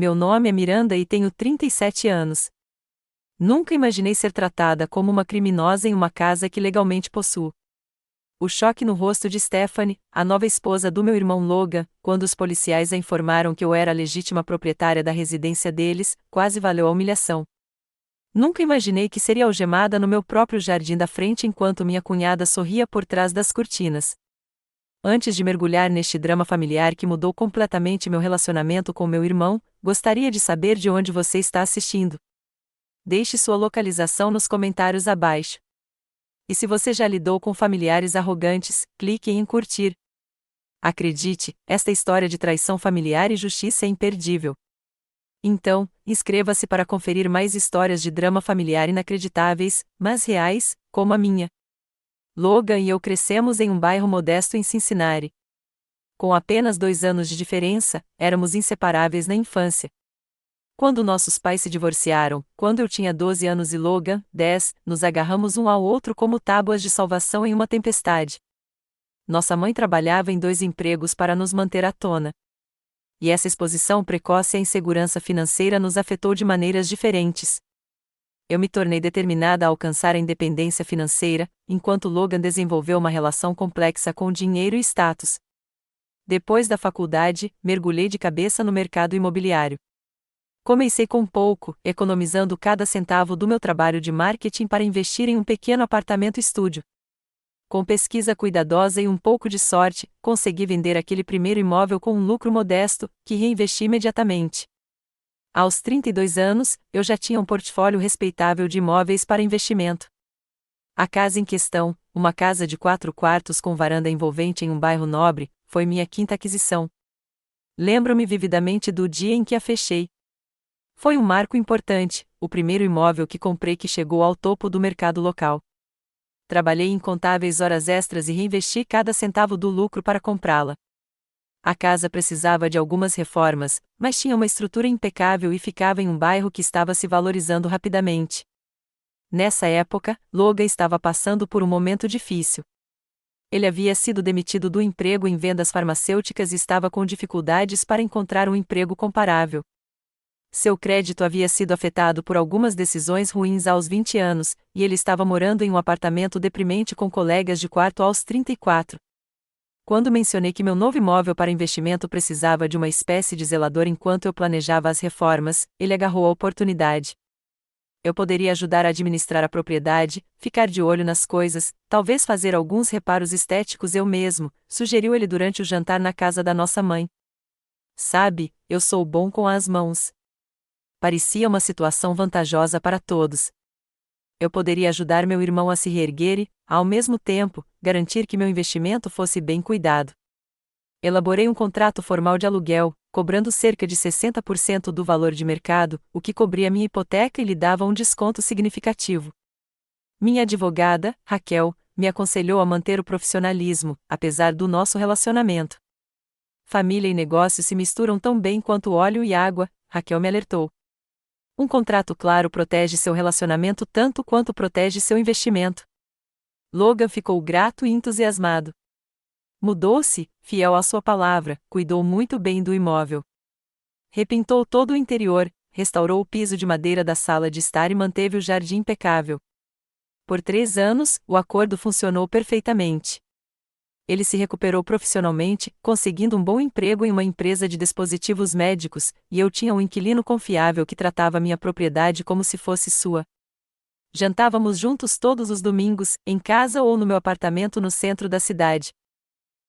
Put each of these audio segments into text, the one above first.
meu nome é Miranda e tenho 37 anos. Nunca imaginei ser tratada como uma criminosa em uma casa que legalmente possuo. O choque no rosto de Stephanie, a nova esposa do meu irmão Logan, quando os policiais a informaram que eu era a legítima proprietária da residência deles, quase valeu a humilhação. Nunca imaginei que seria algemada no meu próprio jardim da frente enquanto minha cunhada sorria por trás das cortinas. Antes de mergulhar neste drama familiar que mudou completamente meu relacionamento com meu irmão, gostaria de saber de onde você está assistindo. Deixe sua localização nos comentários abaixo. E se você já lidou com familiares arrogantes, clique em curtir. Acredite, esta história de traição familiar e justiça é imperdível. Então, inscreva-se para conferir mais histórias de drama familiar inacreditáveis, mas reais, como a minha. Logan e eu crescemos em um bairro modesto em Cincinnati. Com apenas 2 anos de diferença, éramos inseparáveis na infância. Quando nossos pais se divorciaram, quando eu tinha 12 anos e Logan, 10, nos agarramos um ao outro como tábuas de salvação em uma tempestade. Nossa mãe trabalhava em 2 empregos para nos manter à tona. E essa exposição precoce à insegurança financeira nos afetou de maneiras diferentes. Eu me tornei determinada a alcançar a independência financeira, enquanto Logan desenvolveu uma relação complexa com dinheiro e status. Depois da faculdade, mergulhei de cabeça no mercado imobiliário. Comecei com pouco, economizando cada centavo do meu trabalho de marketing para investir em um pequeno apartamento-estúdio. Com pesquisa cuidadosa e um pouco de sorte, consegui vender aquele primeiro imóvel com um lucro modesto, que reinvesti imediatamente. Aos 32 anos, eu já tinha um portfólio respeitável de imóveis para investimento. A casa em questão, uma casa de 4 quartos com varanda envolvente em um bairro nobre, foi minha quinta aquisição. Lembro-me vividamente do dia em que a fechei. Foi um marco importante, o primeiro imóvel que comprei que chegou ao topo do mercado local. Trabalhei incontáveis horas extras e reinvesti cada centavo do lucro para comprá-la. A casa precisava de algumas reformas, mas tinha uma estrutura impecável e ficava em um bairro que estava se valorizando rapidamente. Nessa época, Logan estava passando por um momento difícil. Ele havia sido demitido do emprego em vendas farmacêuticas e estava com dificuldades para encontrar um emprego comparável. Seu crédito havia sido afetado por algumas decisões ruins aos 20 anos, e ele estava morando em um apartamento deprimente com colegas de quarto aos 34. Quando mencionei que meu novo imóvel para investimento precisava de uma espécie de zelador enquanto eu planejava as reformas, ele agarrou a oportunidade. Eu poderia ajudar a administrar a propriedade, ficar de olho nas coisas, talvez fazer alguns reparos estéticos eu mesmo, sugeriu ele durante o jantar na casa da nossa mãe. Sabe, eu sou bom com as mãos. Parecia uma situação vantajosa para todos. Eu poderia ajudar meu irmão a se reerguer e, ao mesmo tempo, garantir que meu investimento fosse bem cuidado. Elaborei um contrato formal de aluguel, cobrando cerca de 60% do valor de mercado, o que cobria minha hipoteca e lhe dava um desconto significativo. Minha advogada, Raquel, me aconselhou a manter o profissionalismo, apesar do nosso relacionamento. Família e negócio se misturam tão bem quanto óleo e água, Raquel me alertou. Um contrato claro protege seu relacionamento tanto quanto protege seu investimento. Logan ficou grato e entusiasmado. Mudou-se, fiel à sua palavra, cuidou muito bem do imóvel. Repintou todo o interior, restaurou o piso de madeira da sala de estar e manteve o jardim impecável. Por 3 anos, o acordo funcionou perfeitamente. Ele se recuperou profissionalmente, conseguindo um bom emprego em uma empresa de dispositivos médicos, e eu tinha um inquilino confiável que tratava minha propriedade como se fosse sua. Jantávamos juntos todos os domingos, em casa ou no meu apartamento no centro da cidade.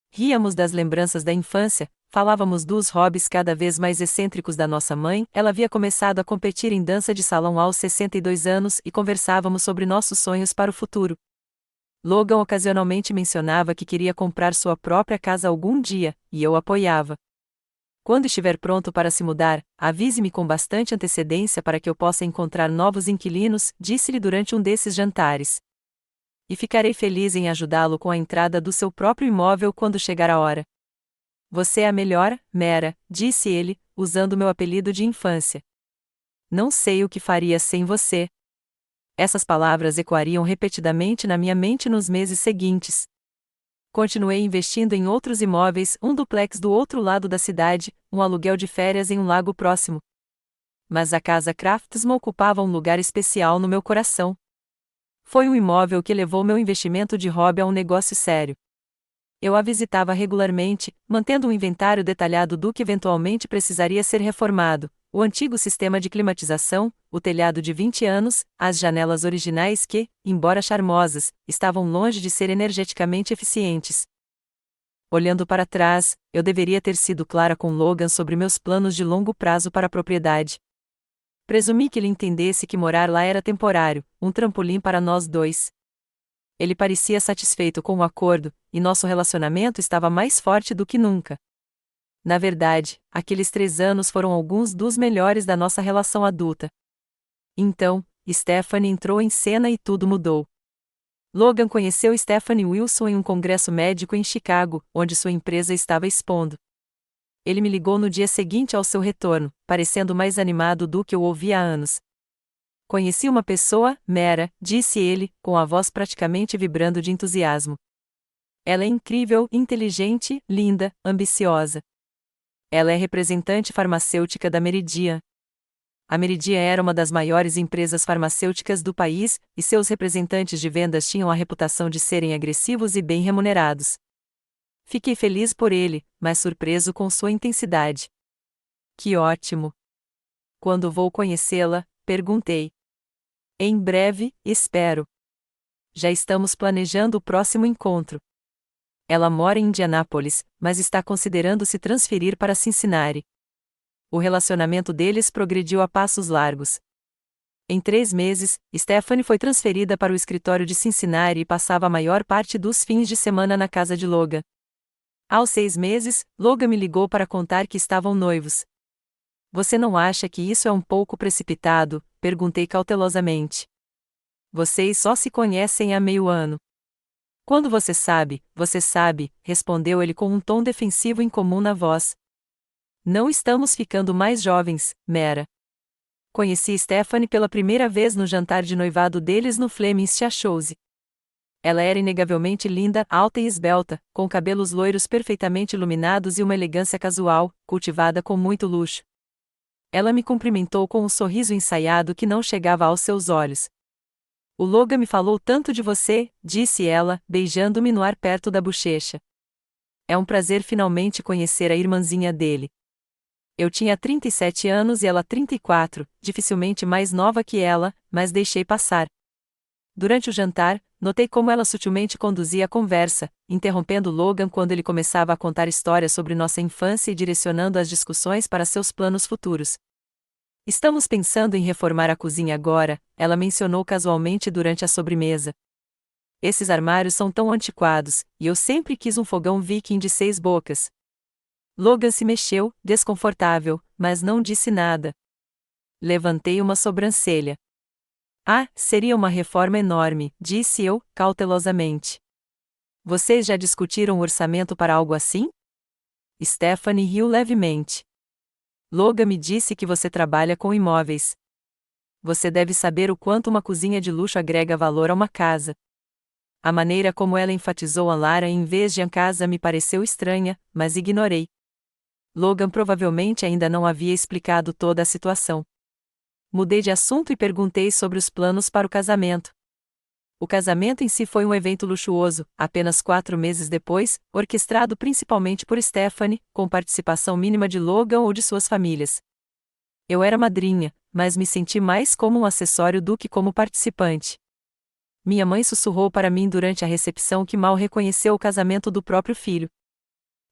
Ríamos das lembranças da infância, falávamos dos hobbies cada vez mais excêntricos da nossa mãe, ela havia começado a competir em dança de salão aos 62 anos e conversávamos sobre nossos sonhos para o futuro. Logan ocasionalmente mencionava que queria comprar sua própria casa algum dia, e eu apoiava. Quando estiver pronto para se mudar, avise-me com bastante antecedência para que eu possa encontrar novos inquilinos, disse-lhe durante um desses jantares. E ficarei feliz em ajudá-lo com a entrada do seu próprio imóvel quando chegar a hora. Você é a melhor, Mera, disse ele, usando meu apelido de infância. Não sei o que faria sem você. Essas palavras ecoariam repetidamente na minha mente nos meses seguintes. Continuei investindo em outros imóveis, um duplex do outro lado da cidade, um aluguel de férias em um lago próximo. mas a casa Craftsman ocupava um lugar especial no meu coração. Foi um imóvel que levou meu investimento de hobby a um negócio sério. Eu a visitava regularmente, mantendo um inventário detalhado do que eventualmente precisaria ser reformado: o antigo sistema de climatização, o telhado de 20 anos, as janelas originais que, embora charmosas, estavam longe de ser energeticamente eficientes. Olhando para trás, eu deveria ter sido clara com Logan sobre meus planos de longo prazo para a propriedade. Presumi que ele entendesse que morar lá era temporário, um trampolim para nós dois. Ele parecia satisfeito com o acordo, e nosso relacionamento estava mais forte do que nunca. Na verdade, aqueles 3 anos foram alguns dos melhores da nossa relação adulta. Então, Stephanie entrou em cena e tudo mudou. Logan conheceu Stephanie Wilson em um congresso médico em Chicago, onde sua empresa estava expondo. Ele me ligou no dia seguinte ao seu retorno, parecendo mais animado do que eu ouvia há anos. Conheci uma pessoa, Mera, disse ele, com a voz praticamente vibrando de entusiasmo. Ela é incrível, inteligente, linda, ambiciosa. Ela é representante farmacêutica da Meridian. A Meridian era uma das maiores empresas farmacêuticas do país, e seus representantes de vendas tinham a reputação de serem agressivos e bem remunerados. Fiquei feliz por ele, mas surpreso com sua intensidade. Que ótimo! Quando vou conhecê-la? Perguntei. Em breve, espero. Já estamos planejando o próximo encontro. Ela mora em Indianápolis, mas está considerando se transferir para Cincinnati. O relacionamento deles progrediu a passos largos. Em 3 meses, Stephanie foi transferida para o escritório de Cincinnati e passava a maior parte dos fins de semana na casa de Logan. Aos 6 meses, Logan me ligou para contar que estavam noivos. Você não acha que isso é um pouco precipitado? Perguntei cautelosamente. Vocês só se conhecem há meio ano. Quando você sabe, respondeu ele com um tom defensivo incomum na voz. Não estamos ficando mais jovens, Mera. Conheci Stephanie pela primeira vez no jantar de noivado deles no Fleming's Chachose. Ela era inegavelmente linda, alta e esbelta, com cabelos loiros perfeitamente iluminados e uma elegância casual, cultivada com muito luxo. Ela me cumprimentou com um sorriso ensaiado que não chegava aos seus olhos. O Logan me falou tanto de você, disse ela, beijando-me no ar perto da bochecha. É um prazer finalmente conhecer a irmãzinha dele. Eu tinha 37 anos e ela 34, dificilmente mais nova que ela, mas deixei passar. Durante o jantar, notei como ela sutilmente conduzia a conversa, interrompendo Logan quando ele começava a contar histórias sobre nossa infância e direcionando as discussões para seus planos futuros. Estamos pensando em reformar a cozinha agora, ela mencionou casualmente durante a sobremesa. Esses armários são tão antiquados, e eu sempre quis um fogão viking de 6 bocas. Logan se mexeu, desconfortável, mas não disse nada. Levantei uma sobrancelha. Ah, seria uma reforma enorme, disse eu, cautelosamente. Vocês já discutiram o orçamento para algo assim? Stephanie riu levemente. Logan me disse que você trabalha com imóveis. Você deve saber o quanto uma cozinha de luxo agrega valor a uma casa. A maneira como ela enfatizou a Lara em vez de a casa me pareceu estranha, mas ignorei. Logan provavelmente ainda não havia explicado toda a situação. Mudei de assunto e perguntei sobre os planos para o casamento. O casamento em si foi um evento luxuoso, apenas 4 meses depois, orquestrado principalmente por Stephanie, com participação mínima de Logan ou de suas famílias. Eu era madrinha, mas me senti mais como um acessório do que como participante. Minha mãe sussurrou para mim durante a recepção que mal reconheceu o casamento do próprio filho.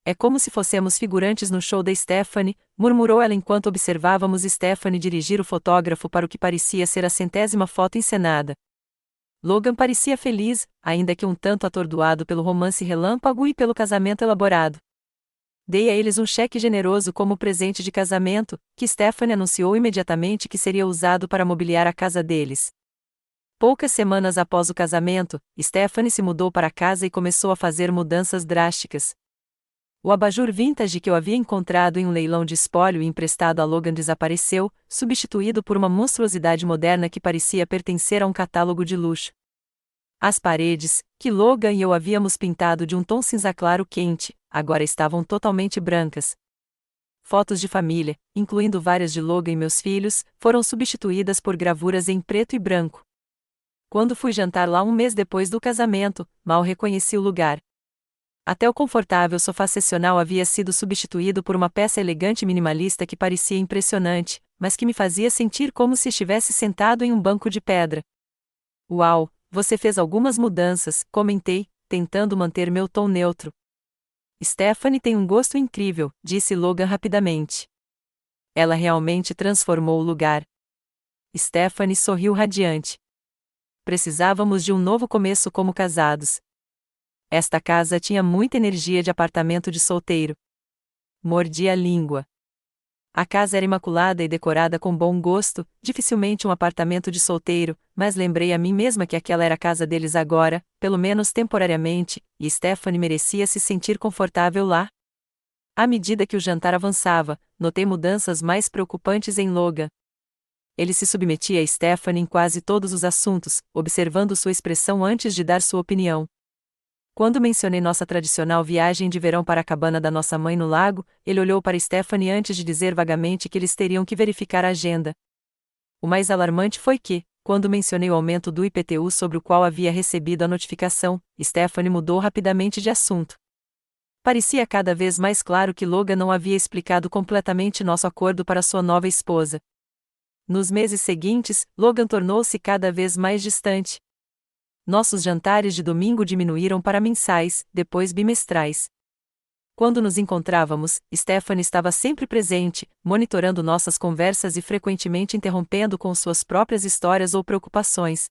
É como se fôssemos figurantes no show da Stephanie, murmurou ela enquanto observávamos Stephanie dirigir o fotógrafo para o que parecia ser a 100ª foto encenada. Logan parecia feliz, ainda que um tanto atordoado pelo romance relâmpago e pelo casamento elaborado. Dei a eles um cheque generoso como presente de casamento, que Stephanie anunciou imediatamente que seria usado para mobiliar a casa deles. Poucas semanas após o casamento, Stephanie se mudou para casa e começou a fazer mudanças drásticas. O abajur vintage que eu havia encontrado em um leilão de espólio e emprestado a Logan desapareceu, substituído por uma monstruosidade moderna que parecia pertencer a um catálogo de luxo. As paredes, que Logan e eu havíamos pintado de um tom cinza claro quente, agora estavam totalmente brancas. fotos de família, incluindo várias de Logan e meus filhos, foram substituídas por gravuras em preto e branco. Quando fui jantar lá um mês depois do casamento, mal reconheci o lugar. Até o confortável sofá seccional havia sido substituído por uma peça elegante e minimalista que parecia impressionante, mas que me fazia sentir como se estivesse sentado em um banco de pedra. Uau, você fez algumas mudanças, comentei, tentando manter meu tom neutro. Stephanie tem um gosto incrível, disse Logan rapidamente. Ela realmente transformou o lugar. Stephanie sorriu radiante. Precisávamos de um novo começo como casados. Esta casa tinha muita energia de apartamento de solteiro. Mordi a língua. A casa era imaculada e decorada com bom gosto, dificilmente um apartamento de solteiro, mas lembrei a mim mesma que aquela era a casa deles agora, pelo menos temporariamente, e Stephanie merecia se sentir confortável lá. À medida que o jantar avançava, notei mudanças mais preocupantes em Logan. Ele se submetia a Stephanie em quase todos os assuntos, observando sua expressão antes de dar sua opinião. Quando mencionei nossa tradicional viagem de verão para a cabana da nossa mãe no lago, ele olhou para Stephanie antes de dizer vagamente que eles teriam que verificar a agenda. O mais alarmante foi que, quando mencionei o aumento do IPTU sobre o qual havia recebido a notificação, Stephanie mudou rapidamente de assunto. Parecia cada vez mais claro que Logan não havia explicado completamente nosso acordo para sua nova esposa. Nos meses seguintes, Logan tornou-se cada vez mais distante. Nossos jantares de domingo diminuíram para mensais, depois bimestrais. Quando nos encontrávamos, Stephanie estava sempre presente, monitorando nossas conversas e frequentemente interrompendo com suas próprias histórias ou preocupações.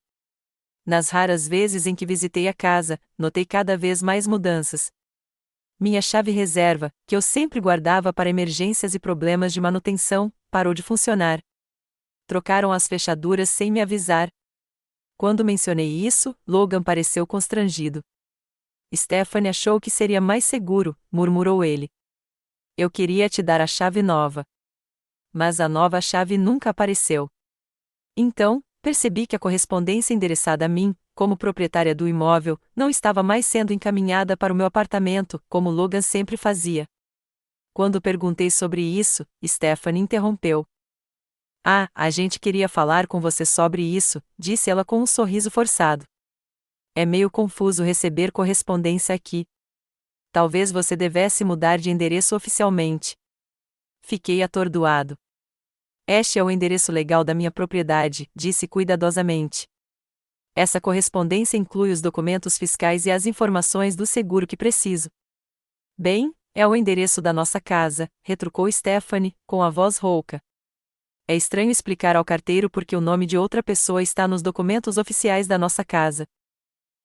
Nas raras vezes em que visitei a casa, notei cada vez mais mudanças. Minha chave reserva, que eu sempre guardava para emergências e problemas de manutenção, parou de funcionar. Trocaram as fechaduras sem me avisar. Quando mencionei isso, Logan pareceu constrangido. Stephanie achou que seria mais seguro, murmurou ele. Eu queria te dar a chave nova. Mas a nova chave nunca apareceu. Então, percebi que a correspondência endereçada a mim, como proprietária do imóvel, não estava mais sendo encaminhada para o meu apartamento, como Logan sempre fazia. Quando perguntei sobre isso, Stephanie interrompeu. Ah, a gente queria falar com você sobre isso, disse ela com um sorriso forçado. É meio confuso receber correspondência aqui. Talvez você devesse mudar de endereço oficialmente. Fiquei atordoado. Este é o endereço legal da minha propriedade, disse cuidadosamente. Essa correspondência inclui os documentos fiscais e as informações do seguro que preciso. Bem, é o endereço da nossa casa, retrucou Stephanie, com a voz rouca. É estranho explicar ao carteiro porque o nome de outra pessoa está nos documentos oficiais da nossa casa.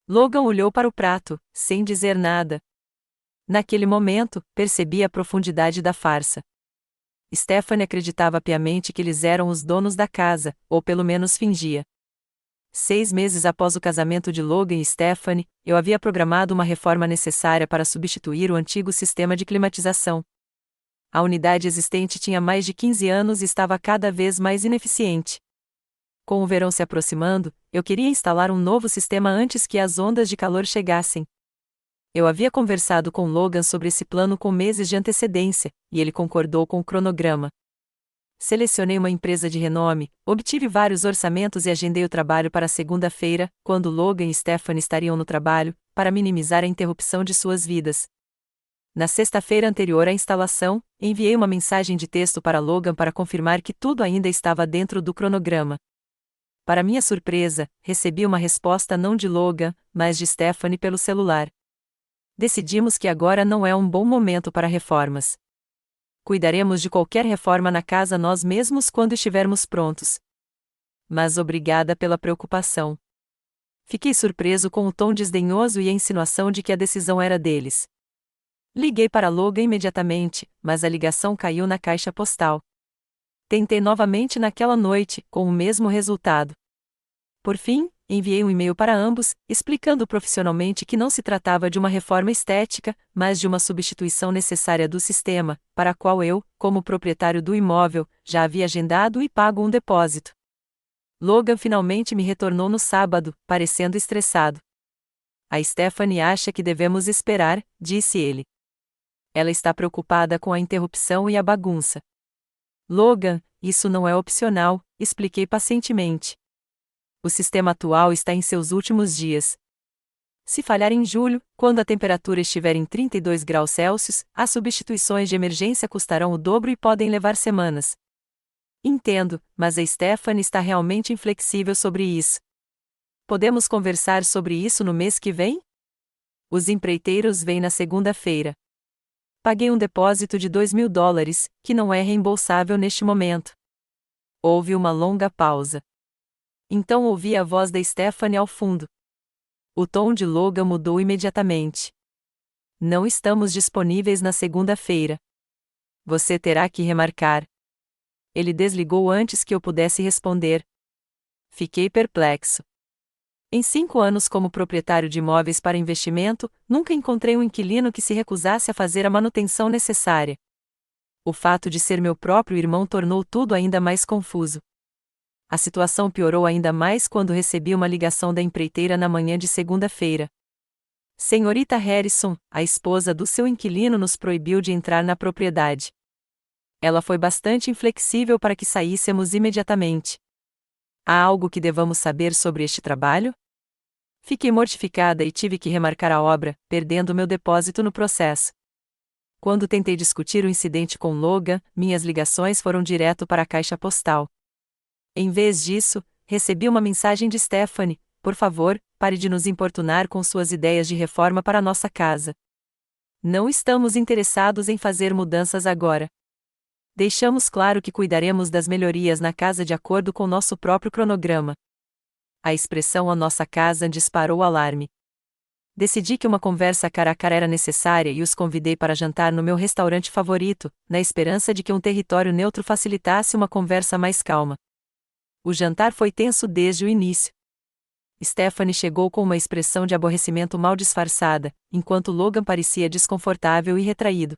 Logan olhou para o prato, sem dizer nada. Naquele momento, percebi a profundidade da farsa. Stephanie acreditava piamente que eles eram os donos da casa, ou pelo menos fingia. 6 meses após o casamento de Logan e Stephanie, eu havia programado uma reforma necessária para substituir o antigo sistema de climatização. A unidade existente tinha mais de 15 anos e estava cada vez mais ineficiente. Com o verão se aproximando, eu queria instalar um novo sistema antes que as ondas de calor chegassem. Eu havia conversado com Logan sobre esse plano com meses de antecedência, e ele concordou com o cronograma. Selecionei uma empresa de renome, obtive vários orçamentos e agendei o trabalho para segunda-feira, quando Logan e Stephanie estariam no trabalho, para minimizar a interrupção de suas vidas. Na sexta-feira anterior à instalação, enviei uma mensagem de texto para Logan para confirmar que tudo ainda estava dentro do cronograma. Para minha surpresa, recebi uma resposta não de Logan, mas de Stephanie pelo celular. Decidimos que agora não é um bom momento para reformas. Cuidaremos de qualquer reforma na casa nós mesmos quando estivermos prontos. Mas obrigada pela preocupação. Fiquei surpreso com o tom desdenhoso e a insinuação de que a decisão era deles. Liguei para Logan imediatamente, mas a ligação caiu na caixa postal. Tentei novamente naquela noite, com o mesmo resultado. Por fim, enviei um e-mail para ambos, explicando profissionalmente que não se tratava de uma reforma estética, mas de uma substituição necessária do sistema, para a qual eu, como proprietário do imóvel, já havia agendado e pago um depósito. Logan finalmente me retornou no sábado, parecendo estressado. A Stephanie acha que devemos esperar, disse ele. Ela está preocupada com a interrupção e a bagunça. Logan, isso não é opcional, expliquei pacientemente. O sistema atual está em seus últimos dias. Se falhar em julho, quando a temperatura estiver em 32 graus Celsius, as substituições de emergência custarão o dobro e podem levar semanas. Entendo, mas a Stephanie está realmente inflexível sobre isso. Podemos conversar sobre isso no mês que vem? Os empreiteiros vêm na segunda-feira. Paguei um depósito de $2.000, que não é reembolsável neste momento. Houve uma longa pausa. Então ouvi a voz da Stephanie ao fundo. O tom de Logan mudou imediatamente. Não estamos disponíveis na segunda-feira. Você terá que remarcar. Ele desligou antes que eu pudesse responder. Fiquei perplexo. Em 5 anos como proprietário de imóveis para investimento, nunca encontrei um inquilino que se recusasse a fazer a manutenção necessária. O fato de ser meu próprio irmão tornou tudo ainda mais confuso. A situação piorou ainda mais quando recebi uma ligação da empreiteira na manhã de segunda-feira. Senhorita Harrison, a esposa do seu inquilino nos proibiu de entrar na propriedade. Ela foi bastante inflexível para que saíssemos imediatamente. Há algo que devamos saber sobre este trabalho? Fiquei mortificada e tive que remarcar a obra, perdendo meu depósito no processo. Quando tentei discutir o incidente com Logan, minhas ligações foram direto para a caixa postal. Em vez disso, recebi uma mensagem de Stephanie: por favor, pare de nos importunar com suas ideias de reforma para nossa casa. Não estamos interessados em fazer mudanças agora. Deixamos claro que cuidaremos das melhorias na casa de acordo com nosso próprio cronograma. A expressão "a nossa casa" disparou o alarme. Decidi que uma conversa cara a cara era necessária e os convidei para jantar no meu restaurante favorito, na esperança de que um território neutro facilitasse uma conversa mais calma. O jantar foi tenso desde o início. Stephanie chegou com uma expressão de aborrecimento mal disfarçada, enquanto Logan parecia desconfortável e retraído.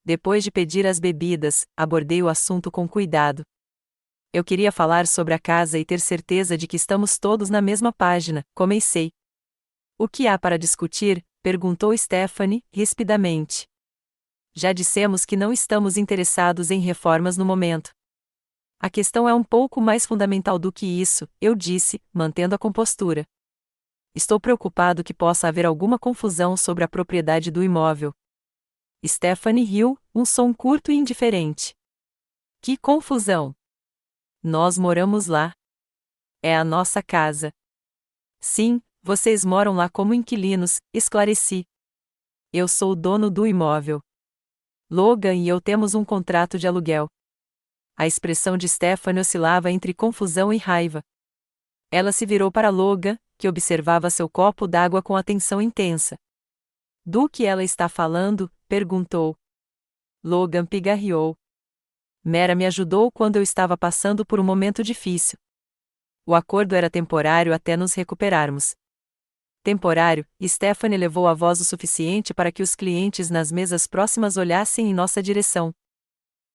Depois de pedir as bebidas, abordei o assunto com cuidado. Eu queria falar sobre a casa e ter certeza de que estamos todos na mesma página, comecei. O que há para discutir? Perguntou Stephanie, rispidamente. Já dissemos que não estamos interessados em reformas no momento. A questão é um pouco mais fundamental do que isso, eu disse, mantendo a compostura. Estou preocupado que possa haver alguma confusão sobre a propriedade do imóvel. Stephanie riu, um som curto e indiferente. Que confusão! Nós moramos lá. É a nossa casa. Sim, vocês moram lá como inquilinos, esclareci. Eu sou o dono do imóvel. Logan e eu temos um contrato de aluguel. A expressão de Stephanie oscilava entre confusão e raiva. Ela se virou para Logan, que observava seu copo d'água com atenção intensa. Do que ela está falando? Perguntou. Logan pigarreou. Mera me ajudou quando eu estava passando por um momento difícil. O acordo era temporário até nos recuperarmos. Temporário, Stephanie elevou a voz o suficiente para que os clientes nas mesas próximas olhassem em nossa direção.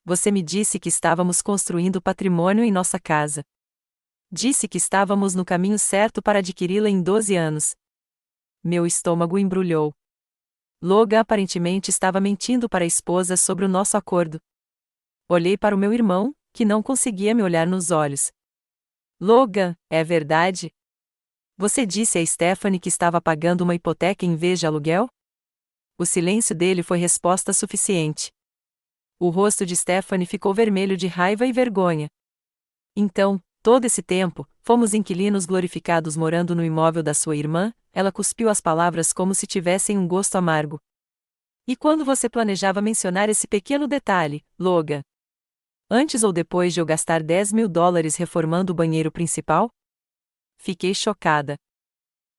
Você me disse que estávamos construindo patrimônio em nossa casa. Disse que estávamos no caminho certo para adquiri-la em 12 anos. Meu estômago embrulhou. Logan aparentemente estava mentindo para a esposa sobre o nosso acordo. Olhei para o meu irmão, que não conseguia me olhar nos olhos. Logan, é verdade? Você disse a Stephanie que estava pagando uma hipoteca em vez de aluguel? O silêncio dele foi resposta suficiente. O rosto de Stephanie ficou vermelho de raiva e vergonha. Então, todo esse tempo, fomos inquilinos glorificados morando no imóvel da sua irmã? Ela cuspiu as palavras como se tivessem um gosto amargo. E quando você planejava mencionar esse pequeno detalhe, Logan? Antes ou depois de eu gastar $10.000 reformando o banheiro principal? Fiquei chocada.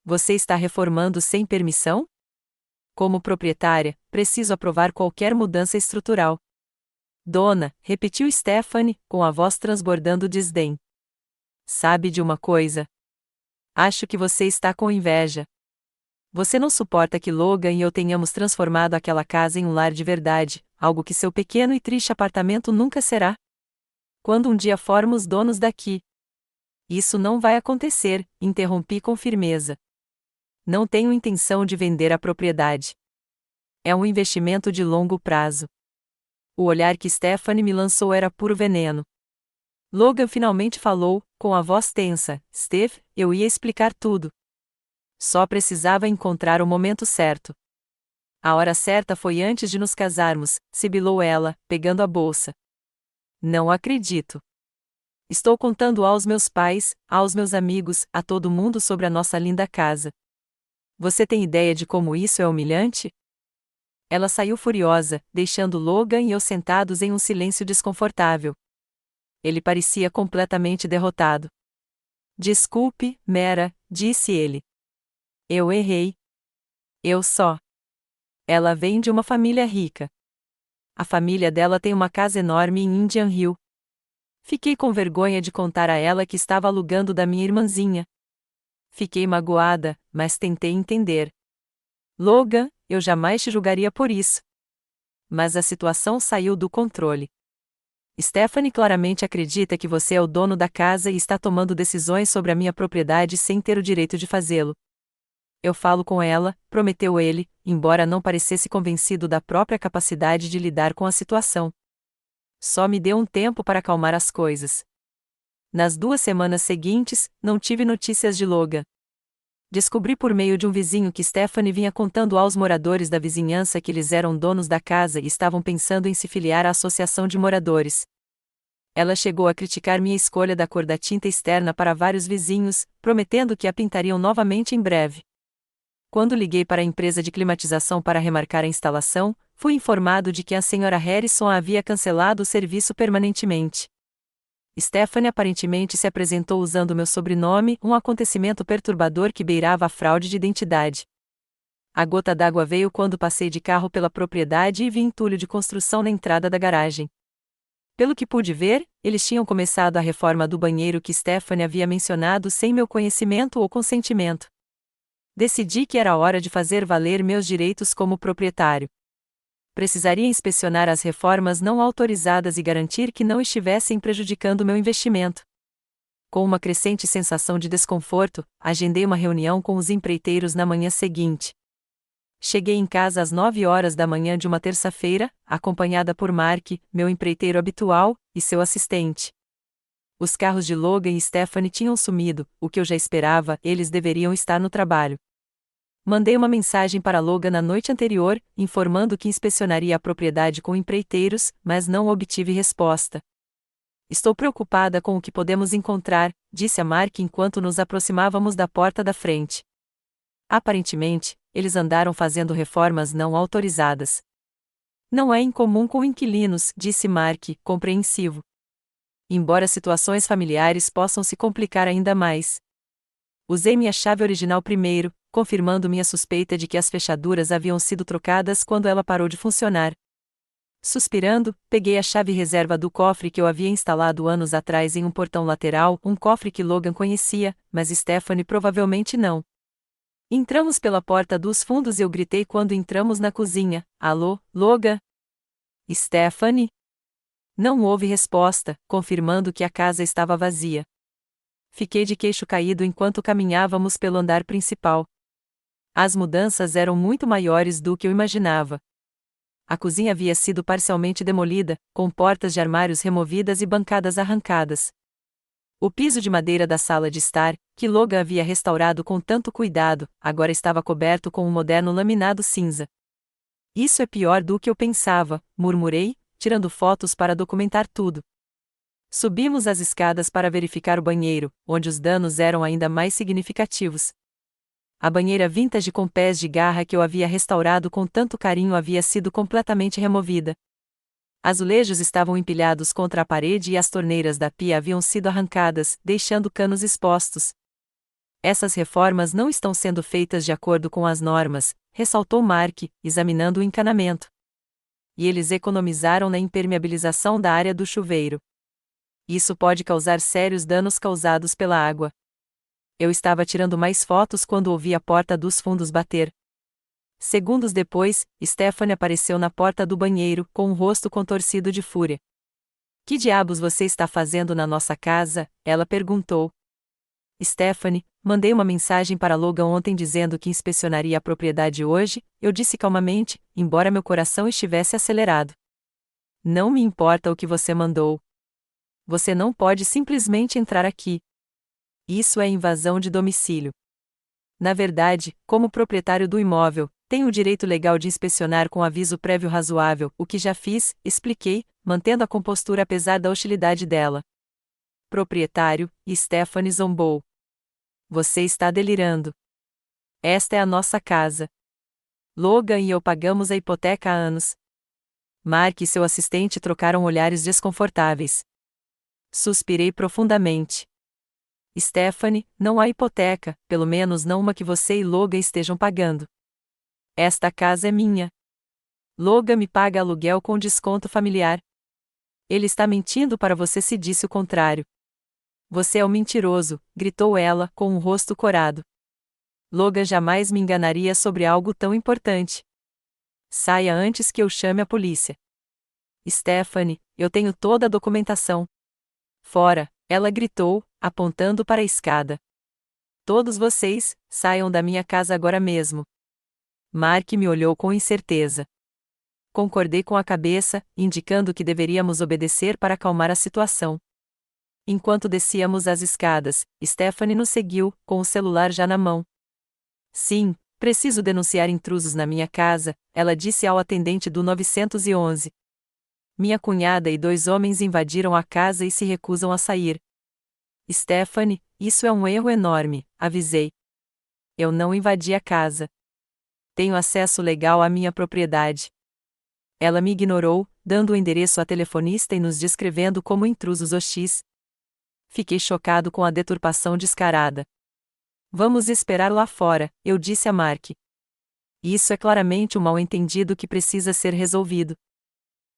Você está reformando sem permissão? Como proprietária, preciso aprovar qualquer mudança estrutural. Dona, repetiu Stephanie, com a voz transbordando desdém. Sabe de uma coisa? Acho que você está com inveja. Você não suporta que Logan e eu tenhamos transformado aquela casa em um lar de verdade, algo que seu pequeno e triste apartamento nunca será. Quando um dia formos donos daqui. Isso não vai acontecer, interrompi com firmeza. Não tenho intenção de vender a propriedade. É um investimento de longo prazo. O olhar que Stephanie me lançou era puro veneno. Logan finalmente falou, com a voz tensa: Steph, eu ia explicar tudo. Só precisava encontrar o momento certo. A hora certa foi antes de nos casarmos, sibilou ela, pegando a bolsa. Não acredito. Estou contando aos meus pais, aos meus amigos, a todo mundo sobre a nossa linda casa. Você tem ideia de como isso é humilhante? Ela saiu furiosa, deixando Logan e eu sentados em um silêncio desconfortável. Ele parecia completamente derrotado. Desculpe, Mera, disse ele. Eu errei. Eu só. Ela vem de uma família rica. A família dela tem uma casa enorme em Indian Hill. Fiquei com vergonha de contar a ela que estava alugando da minha irmãzinha. Fiquei magoada, mas tentei entender. Logan, eu jamais te julgaria por isso. Mas a situação saiu do controle. Stephanie claramente acredita que você é o dono da casa e está tomando decisões sobre a minha propriedade sem ter o direito de fazê-lo. Eu falo com ela, prometeu ele, embora não parecesse convencido da própria capacidade de lidar com a situação. Só me deu um tempo para acalmar as coisas. Nas 2 semanas seguintes, não tive notícias de Logan. Descobri por meio de um vizinho que Stephanie vinha contando aos moradores da vizinhança que eles eram donos da casa e estavam pensando em se filiar à associação de moradores. Ela chegou a criticar minha escolha da cor da tinta externa para vários vizinhos, prometendo que a pintariam novamente em breve. Quando liguei para a empresa de climatização para remarcar a instalação, fui informado de que a senhora Harrison havia cancelado o serviço permanentemente. Stephanie aparentemente se apresentou usando meu sobrenome, um acontecimento perturbador que beirava a fraude de identidade. A gota d'água veio quando passei de carro pela propriedade e vi entulho de construção na entrada da garagem. Pelo que pude ver, eles tinham começado a reforma do banheiro que Stephanie havia mencionado sem meu conhecimento ou consentimento. Decidi que era hora de fazer valer meus direitos como proprietário. Precisaria inspecionar as reformas não autorizadas e garantir que não estivessem prejudicando meu investimento. Com uma crescente sensação de desconforto, agendei uma reunião com os empreiteiros na manhã seguinte. Cheguei em casa às 9 horas da manhã de uma terça-feira, acompanhada por Mark, meu empreiteiro habitual, e seu assistente. Os carros de Logan e Stephanie tinham sumido, o que eu já esperava, eles deveriam estar no trabalho. Mandei uma mensagem para Logan na noite anterior, informando que inspecionaria a propriedade com empreiteiros, mas não obtive resposta. Estou preocupada com o que podemos encontrar, disse a Mark enquanto nos aproximávamos da porta da frente. Aparentemente, eles andaram fazendo reformas não autorizadas. Não é incomum com inquilinos, disse Mark, compreensivo. Embora situações familiares possam se complicar ainda mais. Usei minha chave original primeiro, confirmando minha suspeita de que as fechaduras haviam sido trocadas quando ela parou de funcionar. Suspirando, peguei a chave reserva do cofre que eu havia instalado anos atrás em um portão lateral, um cofre que Logan conhecia, mas Stephanie provavelmente não. Entramos pela porta dos fundos e eu gritei quando entramos na cozinha: Alô, Logan? Stephanie? Não houve resposta, confirmando que a casa estava vazia. Fiquei de queixo caído enquanto caminhávamos pelo andar principal. As mudanças eram muito maiores do que eu imaginava. A cozinha havia sido parcialmente demolida, com portas de armários removidas e bancadas arrancadas. O piso de madeira da sala de estar, que Logan havia restaurado com tanto cuidado, agora estava coberto com um moderno laminado cinza. Isso é pior do que eu pensava, murmurei, tirando fotos para documentar tudo. Subimos as escadas para verificar o banheiro, onde os danos eram ainda mais significativos. A banheira vintage com pés de garra que eu havia restaurado com tanto carinho havia sido completamente removida. Azulejos estavam empilhados contra a parede e as torneiras da pia haviam sido arrancadas, deixando canos expostos. Essas reformas não estão sendo feitas de acordo com as normas, ressaltou Mark, examinando o encanamento. E eles economizaram na impermeabilização da área do chuveiro. Isso pode causar sérios danos causados pela água. Eu estava tirando mais fotos quando ouvi a porta dos fundos bater. Segundos depois, Stephanie apareceu na porta do banheiro, com um rosto contorcido de fúria. Que diabos você está fazendo na nossa casa? Ela perguntou. Stephanie, mandei uma mensagem para Logan ontem dizendo que inspecionaria a propriedade hoje, eu disse calmamente, embora meu coração estivesse acelerado. Não me importa o que você mandou. Você não pode simplesmente entrar aqui. Isso é invasão de domicílio. Na verdade, como proprietário do imóvel, tenho o direito legal de inspecionar com aviso prévio razoável, o que já fiz, expliquei, mantendo a compostura apesar da hostilidade dela. Proprietário, Stephanie zombou. Você está delirando. Esta é a nossa casa. Logan e eu pagamos a hipoteca há anos. Mark e seu assistente trocaram olhares desconfortáveis. Suspirei profundamente. Stephanie, não há hipoteca, pelo menos não uma que você e Logan estejam pagando. Esta casa é minha. Logan me paga aluguel com desconto familiar. Ele está mentindo para você se disse o contrário. Você é um mentiroso, gritou ela, com o rosto corado. Logan jamais me enganaria sobre algo tão importante. Saia antes que eu chame a polícia. Stephanie, eu tenho toda a documentação. Fora, ela gritou, apontando para a escada. Todos vocês, saiam da minha casa agora mesmo. Mark me olhou com incerteza. Concordei com a cabeça, indicando que deveríamos obedecer para acalmar a situação. Enquanto descíamos as escadas, Stephanie nos seguiu, com o celular já na mão. Sim, preciso denunciar intrusos na minha casa, ela disse ao atendente do 911. Minha cunhada e 2 homens invadiram a casa e se recusam a sair. Stephanie, isso é um erro enorme, avisei. Eu não invadi a casa. Tenho acesso legal à minha propriedade. Ela me ignorou, dando o endereço à telefonista e nos descrevendo como intrusos hostis. Fiquei chocado com a deturpação descarada. Vamos esperar lá fora, eu disse a Mark. Isso é claramente um mal-entendido que precisa ser resolvido.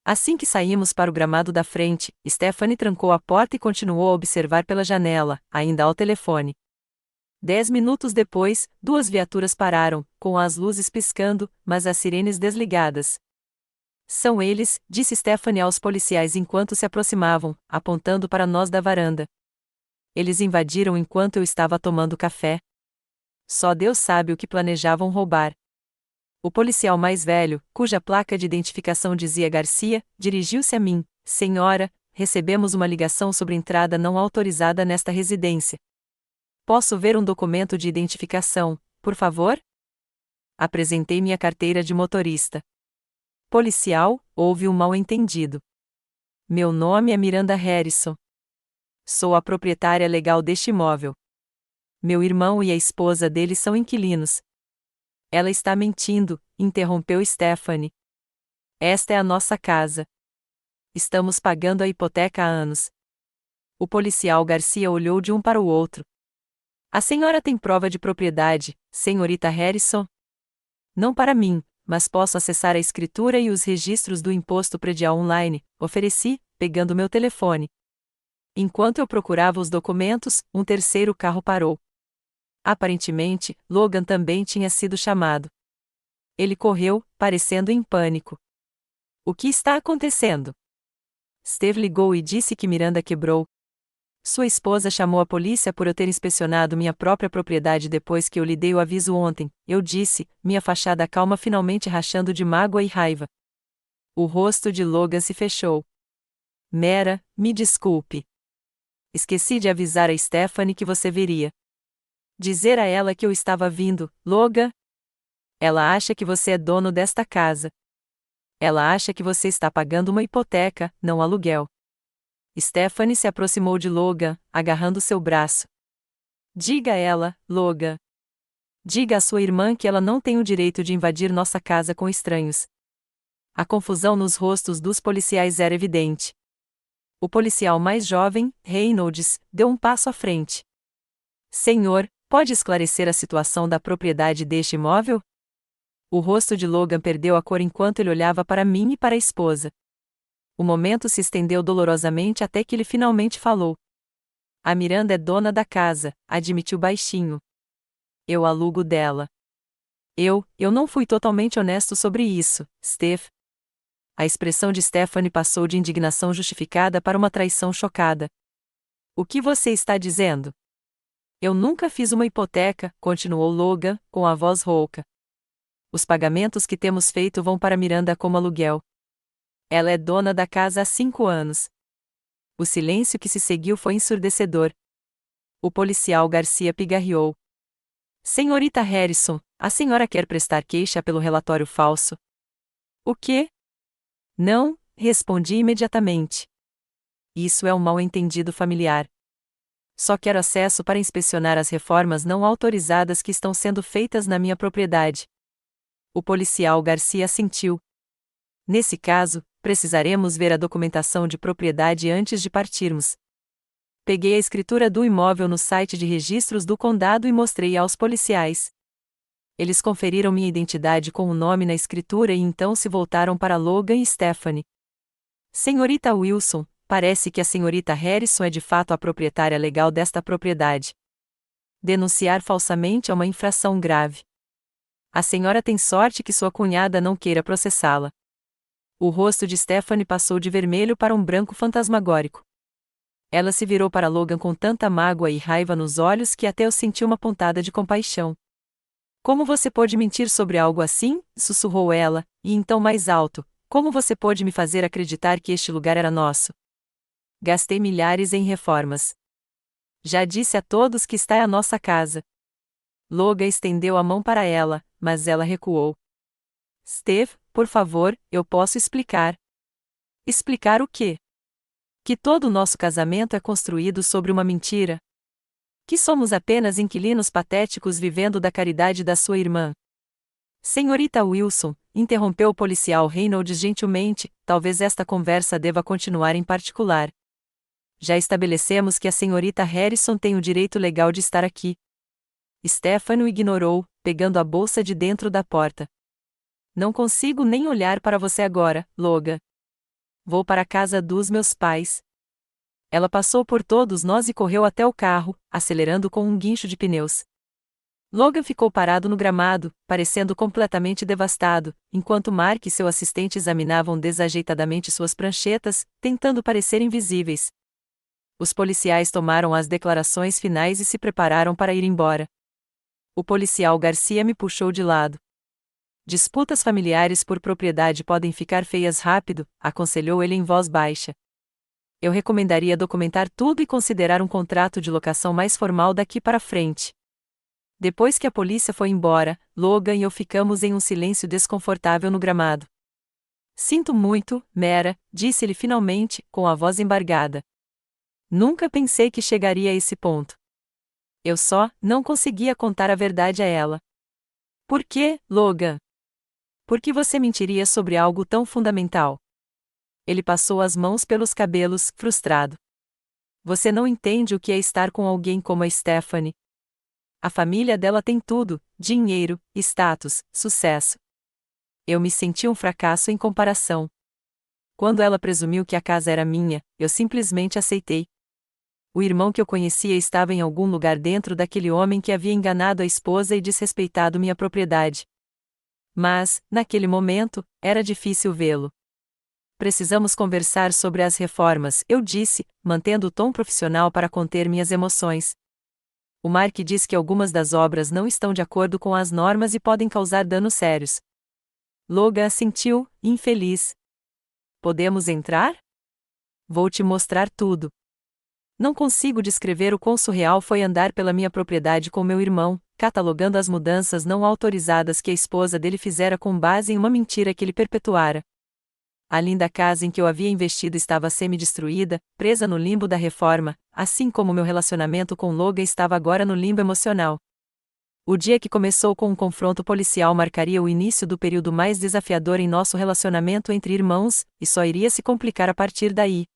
Assim que saímos para o gramado da frente, Stephanie trancou a porta e continuou a observar pela janela, ainda ao telefone. 10 minutos depois, 2 viaturas pararam, com as luzes piscando, mas as sirenes desligadas. São eles, disse Stephanie aos policiais enquanto se aproximavam, apontando para nós da varanda. Eles invadiram enquanto eu estava tomando café. Só Deus sabe o que planejavam roubar. O policial mais velho, cuja placa de identificação dizia Garcia, dirigiu-se a mim. Senhora, recebemos uma ligação sobre entrada não autorizada nesta residência. Posso ver um documento de identificação, por favor? Apresentei minha carteira de motorista. Policial, houve um mal-entendido. Meu nome é Miranda Harrison. Sou a proprietária legal deste imóvel. Meu irmão e a esposa dele são inquilinos. Ela está mentindo, interrompeu Stephanie. Esta é a nossa casa. Estamos pagando a hipoteca há anos. O policial Garcia olhou de um para o outro. A senhora tem prova de propriedade, senhorita Harrison? Não para mim, mas posso acessar a escritura e os registros do imposto predial online, ofereci, pegando meu telefone. Enquanto eu procurava os documentos, um terceiro carro parou. Aparentemente, Logan também tinha sido chamado. Ele correu, parecendo em pânico. O que está acontecendo? Steve ligou e disse que Miranda quebrou. Sua esposa chamou a polícia por eu ter inspecionado minha própria propriedade depois que eu lhe dei o aviso ontem, eu disse, minha fachada calma finalmente rachando de mágoa e raiva. O rosto de Logan se fechou. Mera, me desculpe. Esqueci de avisar a Stephanie que você viria. Dizer a ela que eu estava vindo, Logan? Ela acha que você é dono desta casa. Ela acha que você está pagando uma hipoteca, não aluguel. Stephanie se aproximou de Logan, agarrando seu braço. Diga a ela, Logan. Diga à sua irmã que ela não tem o direito de invadir nossa casa com estranhos. A confusão nos rostos dos policiais era evidente. O policial mais jovem, Reynolds, deu um passo à frente. Senhor, pode esclarecer a situação da propriedade deste imóvel? O rosto de Logan perdeu a cor enquanto ele olhava para mim e para a esposa. O momento se estendeu dolorosamente até que ele finalmente falou. A Miranda é dona da casa, admitiu baixinho. Eu alugo dela. Eu não fui totalmente honesto sobre isso, Steph. A expressão de Stephanie passou de indignação justificada para uma traição chocada. O que você está dizendo? Eu nunca fiz uma hipoteca, continuou Logan, com a voz rouca. Os pagamentos que temos feito vão para Miranda como aluguel. Ela é dona da casa há 5 anos. O silêncio que se seguiu foi ensurdecedor. O policial Garcia pigarreou. Senhorita Harrison, a senhora quer prestar queixa pelo relatório falso? O quê? Não, respondi imediatamente. Isso é um mal-entendido familiar. Só quero acesso para inspecionar as reformas não autorizadas que estão sendo feitas na minha propriedade. O policial Garcia assentiu. Nesse caso, precisaremos ver a documentação de propriedade antes de partirmos. Peguei a escritura do imóvel no site de registros do condado e mostrei aos policiais. Eles conferiram minha identidade com o nome na escritura e então se voltaram para Logan e Stephanie. Senhorita Wilson, parece que a senhorita Harrison é de fato a proprietária legal desta propriedade. Denunciar falsamente é uma infração grave. A senhora tem sorte que sua cunhada não queira processá-la. O rosto de Stephanie passou de vermelho para um branco fantasmagórico. Ela se virou para Logan com tanta mágoa e raiva nos olhos que até eu senti uma pontada de compaixão. Como você pôde mentir sobre algo assim? Sussurrou ela, e então mais alto. Como você pôde me fazer acreditar que este lugar era nosso? Gastei milhares em reformas. Já disse a todos que está é a nossa casa. Logan estendeu a mão para ela, mas ela recuou. Steve, por favor, eu posso explicar. Explicar o quê? Que todo o nosso casamento é construído sobre uma mentira. Que somos apenas inquilinos patéticos vivendo da caridade da sua irmã. Senhorita Wilson, interrompeu o policial Reynolds gentilmente, talvez esta conversa deva continuar em particular. Já estabelecemos que a senhorita Harrison tem o direito legal de estar aqui. Stephanie o ignorou, pegando a bolsa de dentro da porta. Não consigo nem olhar para você agora, Logan. Vou para a casa dos meus pais. Ela passou por todos nós e correu até o carro, acelerando com um guincho de pneus. Logan ficou parado no gramado, parecendo completamente devastado, enquanto Mark e seu assistente examinavam desajeitadamente suas pranchetas, tentando parecer invisíveis. Os policiais tomaram as declarações finais e se prepararam para ir embora. O policial Garcia me puxou de lado. Disputas familiares por propriedade podem ficar feias rápido, aconselhou ele em voz baixa. Eu recomendaria documentar tudo e considerar um contrato de locação mais formal daqui para frente. Depois que a polícia foi embora, Logan e eu ficamos em um silêncio desconfortável no gramado. Sinto muito, Mera, disse ele finalmente, com a voz embargada. Nunca pensei que chegaria a esse ponto. Eu só não conseguia contar a verdade a ela. Por que, Logan? Por que você mentiria sobre algo tão fundamental? Ele passou as mãos pelos cabelos, frustrado. Você não entende o que é estar com alguém como a Stephanie. A família dela tem tudo: dinheiro, status, sucesso. Eu me senti um fracasso em comparação. Quando ela presumiu que a casa era minha, eu simplesmente aceitei. O irmão que eu conhecia estava em algum lugar dentro daquele homem que havia enganado a esposa e desrespeitado minha propriedade. Mas, naquele momento, era difícil vê-lo. Precisamos conversar sobre as reformas, eu disse, mantendo o tom profissional para conter minhas emoções. O Mark diz que algumas das obras não estão de acordo com as normas e podem causar danos sérios. Logan assentiu, infeliz. Podemos entrar? Vou te mostrar tudo. Não consigo descrever o quão surreal foi andar pela minha propriedade com meu irmão, catalogando as mudanças não autorizadas que a esposa dele fizera com base em uma mentira que ele perpetuara. A linda casa em que eu havia investido estava semi-destruída, presa no limbo da reforma, assim como meu relacionamento com Logan estava agora no limbo emocional. O dia que começou com um confronto policial marcaria o início do período mais desafiador em nosso relacionamento entre irmãos, e só iria se complicar a partir daí.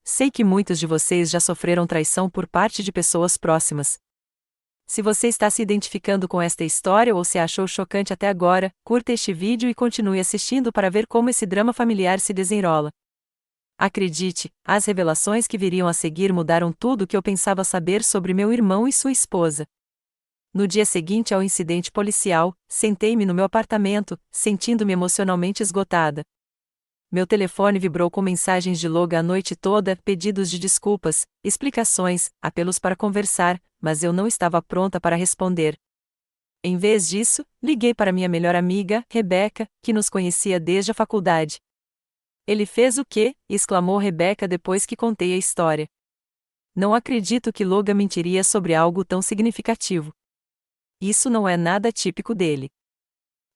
Sei que muitos de vocês já sofreram traição por parte de pessoas próximas. Se você está se identificando com esta história ou se achou chocante até agora, curta este vídeo e continue assistindo para ver como esse drama familiar se desenrola. Acredite, as revelações que viriam a seguir mudaram tudo o que eu pensava saber sobre meu irmão e sua esposa. No dia seguinte ao incidente policial, sentei-me no meu apartamento, sentindo-me emocionalmente esgotada. Meu telefone vibrou com mensagens de Logan a noite toda, pedidos de desculpas, explicações, apelos para conversar, mas eu não estava pronta para responder. Em vez disso, liguei para minha melhor amiga, Rebecca, que nos conhecia desde a faculdade. Ele fez o quê? Exclamou Rebecca depois que contei a história. Não acredito que Logan mentiria sobre algo tão significativo. Isso não é nada típico dele.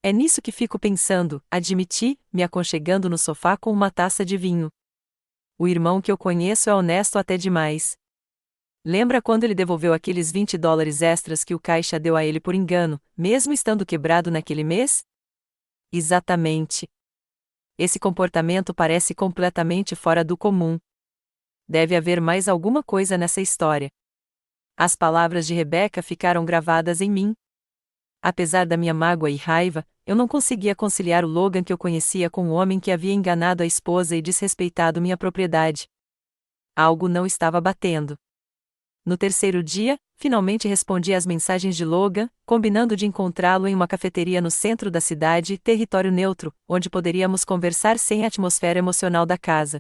É nisso que fico pensando, admiti, me aconchegando no sofá com uma taça de vinho. O irmão que eu conheço é honesto até demais. Lembra quando ele devolveu aqueles $20 extras que o caixa deu a ele por engano, mesmo estando quebrado naquele mês? Exatamente. Esse comportamento parece completamente fora do comum. Deve haver mais alguma coisa nessa história. As palavras de Rebecca ficaram gravadas em mim. Apesar da minha mágoa e raiva, eu não conseguia conciliar o Logan que eu conhecia com o homem que havia enganado a esposa e desrespeitado minha propriedade. Algo não estava batendo. No terceiro dia, finalmente respondi às mensagens de Logan, combinando de encontrá-lo em uma cafeteria no centro da cidade, território neutro, onde poderíamos conversar sem a atmosfera emocional da casa.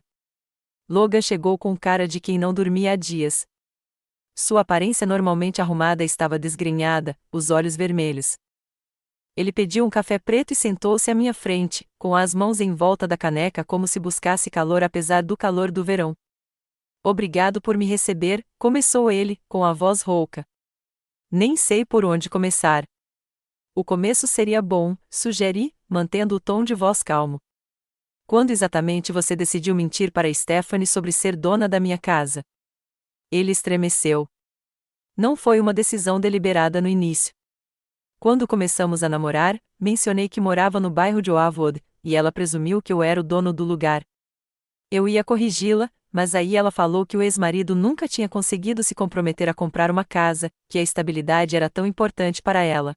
Logan chegou com cara de quem não dormia há dias. Sua aparência normalmente arrumada estava desgrenhada, os olhos vermelhos. Ele pediu um café preto e sentou-se à minha frente, com as mãos em volta da caneca como se buscasse calor apesar do calor do verão. Obrigado por me receber, começou ele, com a voz rouca. Nem sei por onde começar. O começo seria bom, sugeri, mantendo o tom de voz calmo. Quando exatamente você decidiu mentir para Stephanie sobre ser dona da minha casa? Ele estremeceu. Não foi uma decisão deliberada no início. Quando começamos a namorar, mencionei que morava no bairro de Oakwood, e ela presumiu que eu era o dono do lugar. Eu ia corrigi-la, mas aí ela falou que o ex-marido nunca tinha conseguido se comprometer a comprar uma casa, que a estabilidade era tão importante para ela.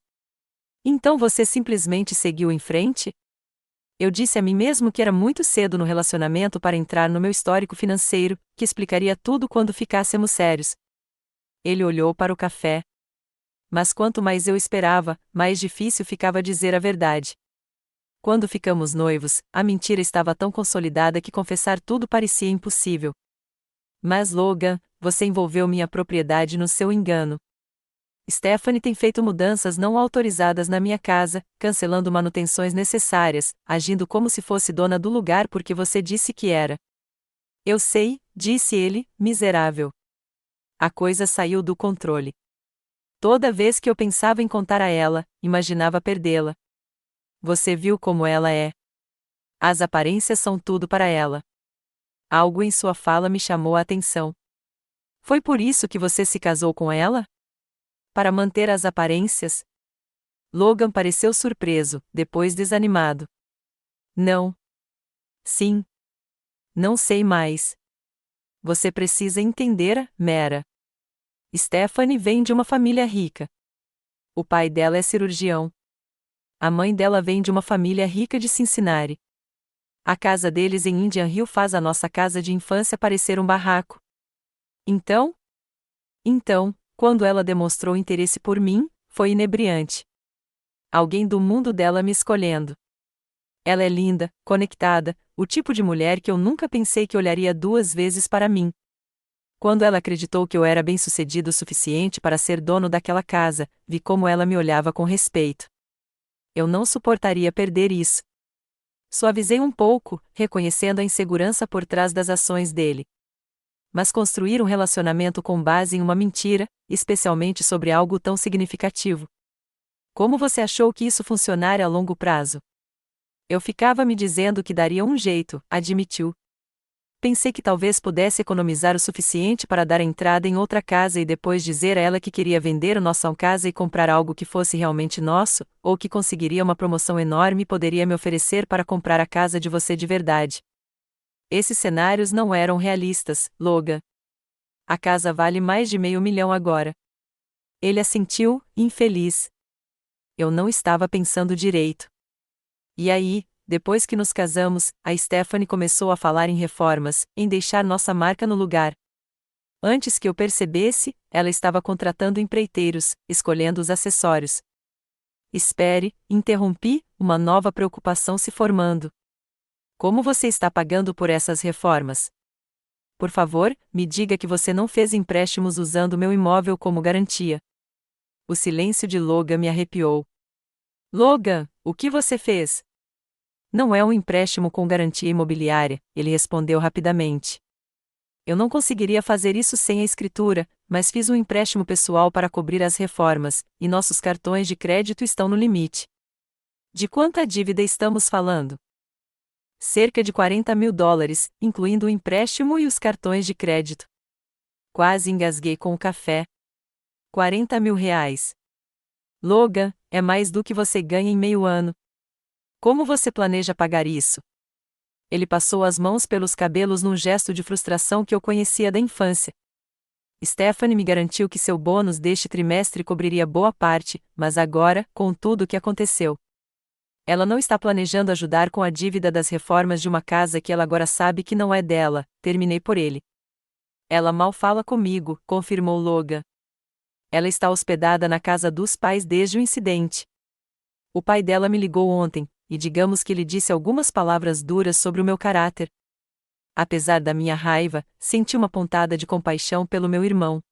Então você simplesmente seguiu em frente? Eu disse a mim mesmo que era muito cedo no relacionamento para entrar no meu histórico financeiro, que explicaria tudo quando ficássemos sérios. Ele olhou para o café. Mas quanto mais eu esperava, mais difícil ficava dizer a verdade. Quando ficamos noivos, a mentira estava tão consolidada que confessar tudo parecia impossível. Mas Logan, você envolveu minha propriedade no seu engano. Stephanie tem feito mudanças não autorizadas na minha casa, cancelando manutenções necessárias, agindo como se fosse dona do lugar porque você disse que era. Eu sei, disse ele, miserável. A coisa saiu do controle. Toda vez que eu pensava em contar a ela, imaginava perdê-la. Você viu como ela é. As aparências são tudo para ela. Algo em sua fala me chamou a atenção. Foi por isso que você se casou com ela? Para manter as aparências? Logan pareceu surpreso, depois desanimado. Não. Sim. Não sei mais. Você precisa entender, Mera. Stephanie vem de uma família rica. O pai dela é cirurgião. A mãe dela vem de uma família rica de Cincinnati. A casa deles em Indian Hill faz a nossa casa de infância parecer um barraco. Então, quando ela demonstrou interesse por mim, foi inebriante. Alguém do mundo dela me escolhendo. Ela é linda, conectada, o tipo de mulher que eu nunca pensei que olharia duas vezes para mim. Quando ela acreditou que eu era bem-sucedido o suficiente para ser dono daquela casa, vi como ela me olhava com respeito. Eu não suportaria perder isso. Suavizei um pouco, reconhecendo a insegurança por trás das ações dele. Mas construir um relacionamento com base em uma mentira, especialmente sobre algo tão significativo. Como você achou que isso funcionaria a longo prazo? Eu ficava me dizendo que daria um jeito, admitiu. Pensei que talvez pudesse economizar o suficiente para dar entrada em outra casa e depois dizer a ela que queria vender nossa casa e comprar algo que fosse realmente nosso, ou que conseguiria uma promoção enorme e poderia me oferecer para comprar a casa de você de verdade. Esses cenários não eram realistas, Logan. A casa vale mais de $500 mil agora. Ele assentiu, infeliz. Eu não estava pensando direito. E aí, depois que nos casamos, a Stephanie começou a falar em reformas, em deixar nossa marca no lugar. Antes que eu percebesse, ela estava contratando empreiteiros, escolhendo os acessórios. Espere, interrompi, uma nova preocupação se formando. Como você está pagando por essas reformas? por favor, me diga que você não fez empréstimos usando meu imóvel como garantia. O silêncio de Logan me arrepiou. Logan, o que você fez? Não é um empréstimo com garantia imobiliária, ele respondeu rapidamente. Eu não conseguiria fazer isso sem a escritura, mas fiz um empréstimo pessoal para cobrir as reformas, e nossos cartões de crédito estão no limite. De quanta dívida estamos falando? Cerca de $40.000, incluindo o empréstimo e os cartões de crédito. Quase engasguei com o café. R$ 40.000. Logan, é mais do que você ganha em meio ano. Como você planeja pagar isso? Ele passou as mãos pelos cabelos num gesto de frustração que eu conhecia da infância. Stephanie me garantiu que seu bônus deste trimestre cobriria boa parte, mas agora, com tudo o que aconteceu, ela não está planejando ajudar com a dívida das reformas de uma casa que ela agora sabe que não é dela. Terminei por ele. Ela mal fala comigo, confirmou Logan. Ela está hospedada na casa dos pais desde o incidente. O pai dela me ligou ontem, e digamos que lhe disse algumas palavras duras sobre o meu caráter. Apesar da minha raiva, senti uma pontada de compaixão pelo meu irmão.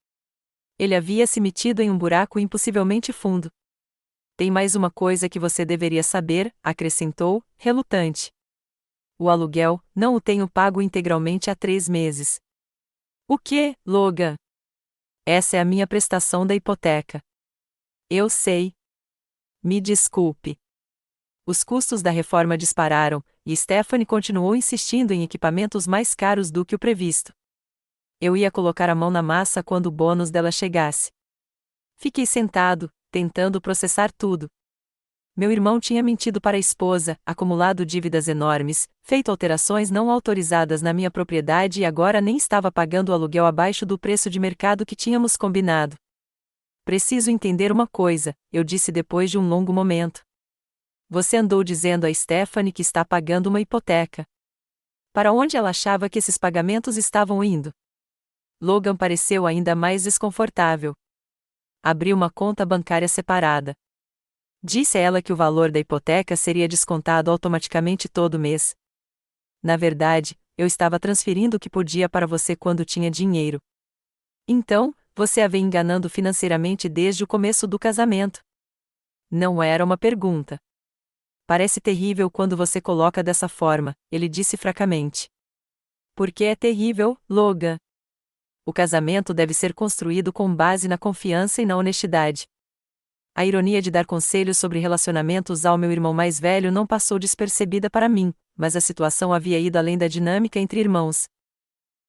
Ele havia se metido em um buraco impossivelmente fundo. Tem mais uma coisa que você deveria saber, acrescentou, relutante. O aluguel, não o tenho pago integralmente há 3 meses. O quê, Logan? Essa é a minha prestação da hipoteca. Eu sei. Me desculpe. Os custos da reforma dispararam, e Stephanie continuou insistindo em equipamentos mais caros do que o previsto. Eu ia colocar a mão na massa quando o bônus dela chegasse. Fiquei sentado, tentando processar tudo. Meu irmão tinha mentido para a esposa, acumulado dívidas enormes, feito alterações não autorizadas na minha propriedade e agora nem estava pagando o aluguel abaixo do preço de mercado que tínhamos combinado. Preciso entender uma coisa, eu disse depois de um longo momento. Você andou dizendo a Stephanie que está pagando uma hipoteca. Para onde ela achava que esses pagamentos estavam indo? Logan pareceu ainda mais desconfortável. Abri uma conta bancária separada. Disse a ela que o valor da hipoteca seria descontado automaticamente todo mês. Na verdade, eu estava transferindo o que podia para você quando tinha dinheiro. Então, você a vem enganando financeiramente desde o começo do casamento. Não era uma pergunta. Parece terrível quando você coloca dessa forma, ele disse fracamente. Por que é terrível, Logan? O casamento deve ser construído com base na confiança e na honestidade. A ironia de dar conselhos sobre relacionamentos ao meu irmão mais velho não passou despercebida para mim, mas a situação havia ido além da dinâmica entre irmãos.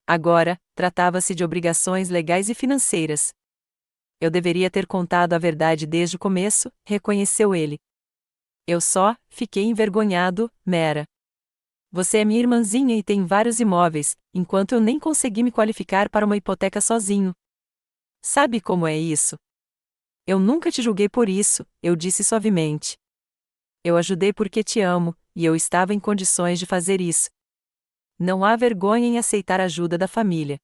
Agora, tratava-se de obrigações legais e financeiras. Eu deveria ter contado a verdade desde o começo, reconheceu ele. Eu só fiquei envergonhado, Mera. Você é minha irmãzinha e tem vários imóveis, enquanto eu nem consegui me qualificar para uma hipoteca sozinho. Sabe como é isso? Eu nunca te julguei por isso, eu disse suavemente. Eu ajudei porque te amo, e eu estava em condições de fazer isso. Não há vergonha em aceitar a ajuda da família.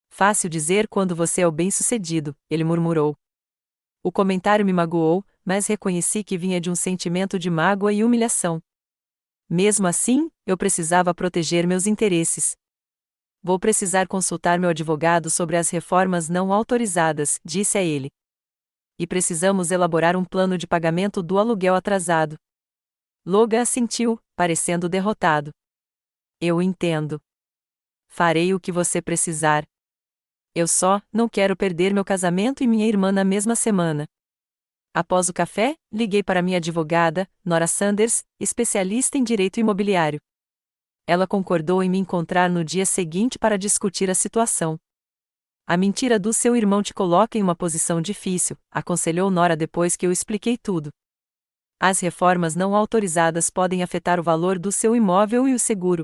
Fácil dizer quando você é o bem-sucedido, ele murmurou. O comentário me magoou, mas reconheci que vinha de um sentimento de mágoa e humilhação. Mesmo assim, eu precisava proteger meus interesses. Vou precisar consultar meu advogado sobre as reformas não autorizadas, disse a ele. E precisamos elaborar um plano de pagamento do aluguel atrasado. Logan assentiu, parecendo derrotado. Eu entendo. Farei o que você precisar. Eu só não quero perder meu casamento e minha irmã na mesma semana. Após o café, liguei para minha advogada, Nora Sanders, especialista em direito imobiliário. Ela concordou em me encontrar no dia seguinte para discutir a situação. A mentira do seu irmão te coloca em uma posição difícil, aconselhou Nora depois que eu expliquei tudo. As reformas não autorizadas podem afetar o valor do seu imóvel e o seguro.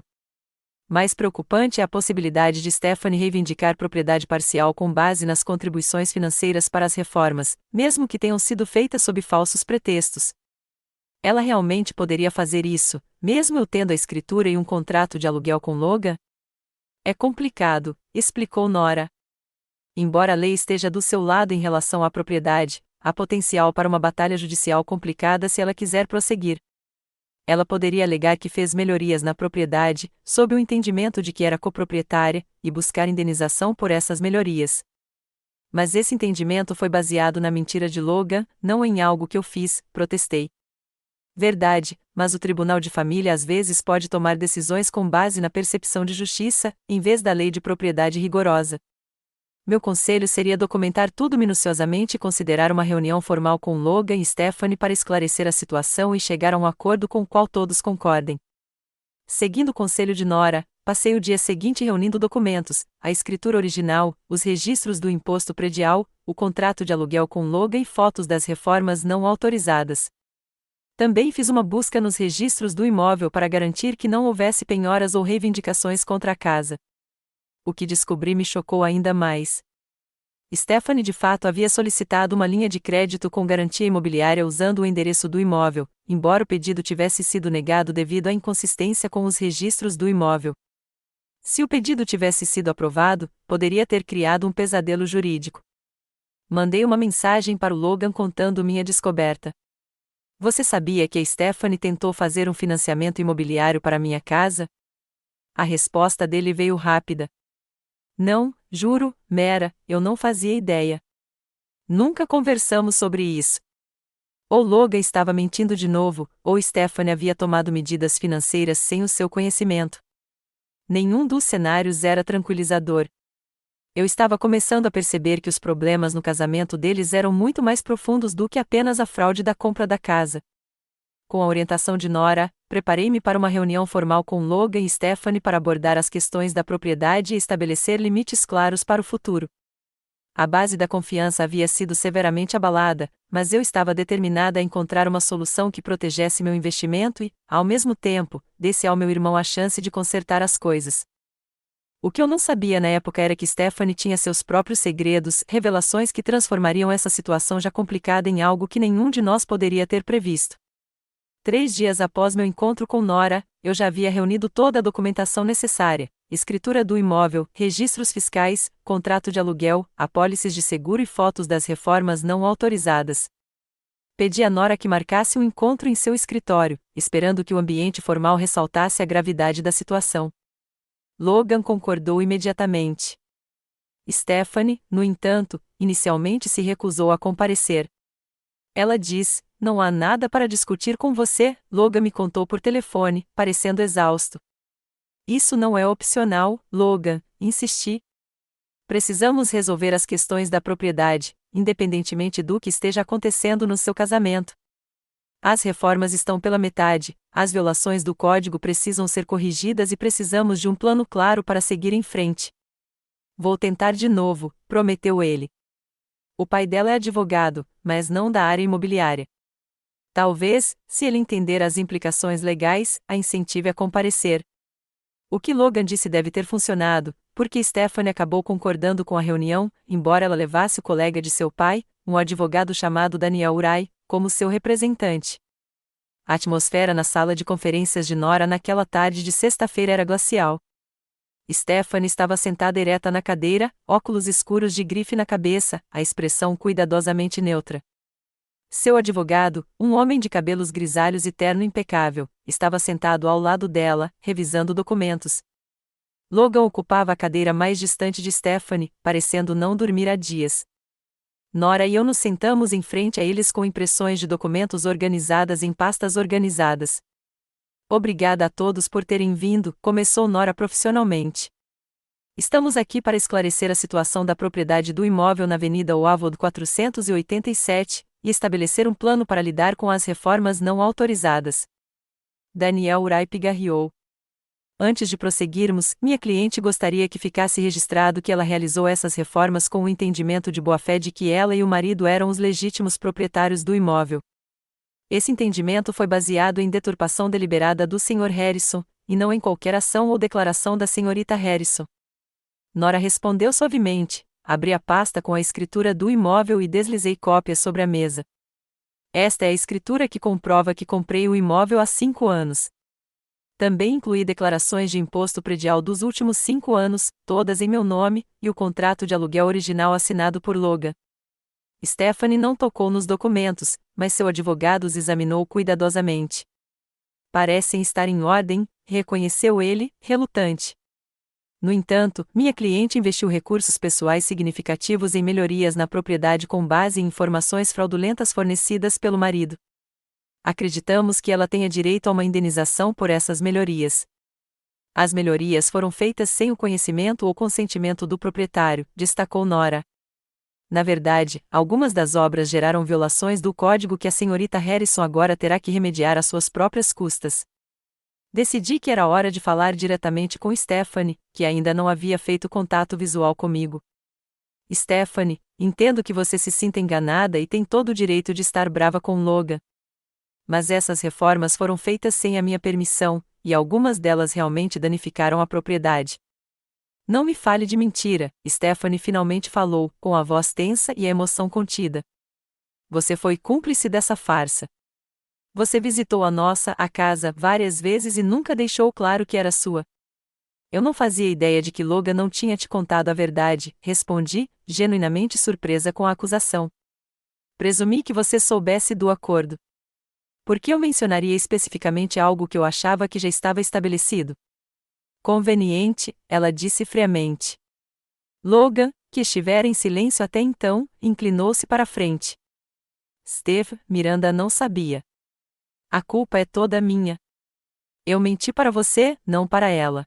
Mais preocupante é a possibilidade de Stephanie reivindicar propriedade parcial com base nas contribuições financeiras para as reformas, mesmo que tenham sido feitas sob falsos pretextos. Ela realmente poderia fazer isso, mesmo eu tendo a escritura e um contrato de aluguel com Logan? É complicado, explicou Nora. Embora a lei esteja do seu lado em relação à propriedade, há potencial para uma batalha judicial complicada se ela quiser prosseguir. Ela poderia alegar que fez melhorias na propriedade, sob o entendimento de que era coproprietária, e buscar indenização por essas melhorias. Mas esse entendimento foi baseado na mentira de Logan, não em algo que eu fiz, protestei. Verdade, mas o tribunal de família às vezes pode tomar decisões com base na percepção de justiça, em vez da lei de propriedade rigorosa. Meu conselho seria documentar tudo minuciosamente e considerar uma reunião formal com Logan e Stephanie para esclarecer a situação e chegar a um acordo com o qual todos concordem. Seguindo o conselho de Nora, passei o dia seguinte reunindo documentos, a escritura original, os registros do imposto predial, o contrato de aluguel com Logan e fotos das reformas não autorizadas. Também fiz uma busca nos registros do imóvel para garantir que não houvesse penhoras ou reivindicações contra a casa. O que descobri me chocou ainda mais. Stephanie de fato havia solicitado uma linha de crédito com garantia imobiliária usando o endereço do imóvel, embora o pedido tivesse sido negado devido à inconsistência com os registros do imóvel. Se o pedido tivesse sido aprovado, poderia ter criado um pesadelo jurídico. Mandei uma mensagem para o Logan contando minha descoberta. Você sabia que a Stephanie tentou fazer um financiamento imobiliário para minha casa? A resposta dele veio rápida. Não, juro, Mera, eu não fazia ideia. Nunca conversamos sobre isso. Ou Logan estava mentindo de novo, ou Stephanie havia tomado medidas financeiras sem o seu conhecimento. Nenhum dos cenários era tranquilizador. Eu estava começando a perceber que os problemas no casamento deles eram muito mais profundos do que apenas a fraude da compra da casa. Com a orientação de Nora, preparei-me para uma reunião formal com Logan e Stephanie para abordar as questões da propriedade e estabelecer limites claros para o futuro. A base da confiança havia sido severamente abalada, mas eu estava determinada a encontrar uma solução que protegesse meu investimento e, ao mesmo tempo, desse ao meu irmão a chance de consertar as coisas. O que eu não sabia na época era que Stephanie tinha seus próprios segredos, revelações que transformariam essa situação já complicada em algo que nenhum de nós poderia ter previsto. 3 dias após meu encontro com Nora, eu já havia reunido toda a documentação necessária: escritura do imóvel, registros fiscais, contrato de aluguel, apólices de seguro e fotos das reformas não autorizadas. Pedi a Nora que marcasse um encontro em seu escritório, esperando que o ambiente formal ressaltasse a gravidade da situação. Logan concordou imediatamente. Stephanie, no entanto, inicialmente se recusou a comparecer. Ela diz: "Não há nada para discutir com você", Logan me contou por telefone, parecendo exausto. "Isso não é opcional, Logan", insisti. "Precisamos resolver as questões da propriedade, independentemente do que esteja acontecendo no seu casamento. As reformas estão pela metade, as violações do código precisam ser corrigidas e precisamos de um plano claro para seguir em frente." "Vou tentar de novo", prometeu ele. O pai dela é advogado, mas não da área imobiliária. Talvez, se ele entender as implicações legais, a incentive a comparecer. O que Logan disse deve ter funcionado, porque Stephanie acabou concordando com a reunião, embora ela levasse o colega de seu pai, um advogado chamado Daniel Urai, como seu representante. A atmosfera na sala de conferências de Nora naquela tarde de sexta-feira era glacial. Stephanie estava sentada ereta na cadeira, óculos escuros de grife na cabeça, a expressão cuidadosamente neutra. Seu advogado, um homem de cabelos grisalhos e terno impecável, estava sentado ao lado dela, revisando documentos. Logan ocupava a cadeira mais distante de Stephanie, parecendo não dormir há dias. Nora e eu nos sentamos em frente a eles com impressões de documentos organizadas em pastas organizadas. "Obrigada a todos por terem vindo", começou Nora profissionalmente. "Estamos aqui para esclarecer a situação da propriedade do imóvel na Avenida Oavod 487, e estabelecer um plano para lidar com as reformas não autorizadas." Daniel Urai pigarreou. "Antes de prosseguirmos, minha cliente gostaria que ficasse registrado que ela realizou essas reformas com o entendimento de boa-fé de que ela e o marido eram os legítimos proprietários do imóvel. Esse entendimento foi baseado em deturpação deliberada do Sr. Harrison, e não em qualquer ação ou declaração da Srta. Harrison." Nora respondeu suavemente. Abri a pasta com a escritura do imóvel e deslizei cópias sobre a mesa. "Esta é a escritura que comprova que comprei o imóvel há 5 anos. Também incluí declarações de imposto predial dos últimos 5 anos, todas em meu nome, e o contrato de aluguel original assinado por Logan." Stephanie não tocou nos documentos, mas seu advogado os examinou cuidadosamente. Parecem estar em ordem, reconheceu ele, relutante. No entanto, minha cliente investiu recursos pessoais significativos em melhorias na propriedade com base em informações fraudulentas fornecidas pelo marido. Acreditamos que ela tenha direito a uma indenização por essas melhorias. As melhorias foram feitas sem o conhecimento ou consentimento do proprietário, destacou Nora. Na verdade, algumas das obras geraram violações do código que a senhorita Harrison agora terá que remediar às suas próprias custas. Decidi que era hora de falar diretamente com Stephanie, que ainda não havia feito contato visual comigo. Stephanie, entendo que você se sinta enganada e tem todo o direito de estar brava com Logan. Mas essas reformas foram feitas sem a minha permissão, e algumas delas realmente danificaram a propriedade. Não me fale de mentira, Stephanie finalmente falou, com a voz tensa e a emoção contida. Você foi cúmplice dessa farsa. Você visitou a casa várias vezes e nunca deixou claro que era sua. Eu não fazia ideia de que Logan não tinha te contado a verdade, respondi, genuinamente surpresa com a acusação. Presumi que você soubesse do acordo. Por que eu mencionaria especificamente algo que eu achava que já estava estabelecido? Conveniente, ela disse friamente. Logan, que estivera em silêncio até então, inclinou-se para a frente. Steve, Miranda não sabia. A culpa é toda minha. Eu menti para você, não para ela.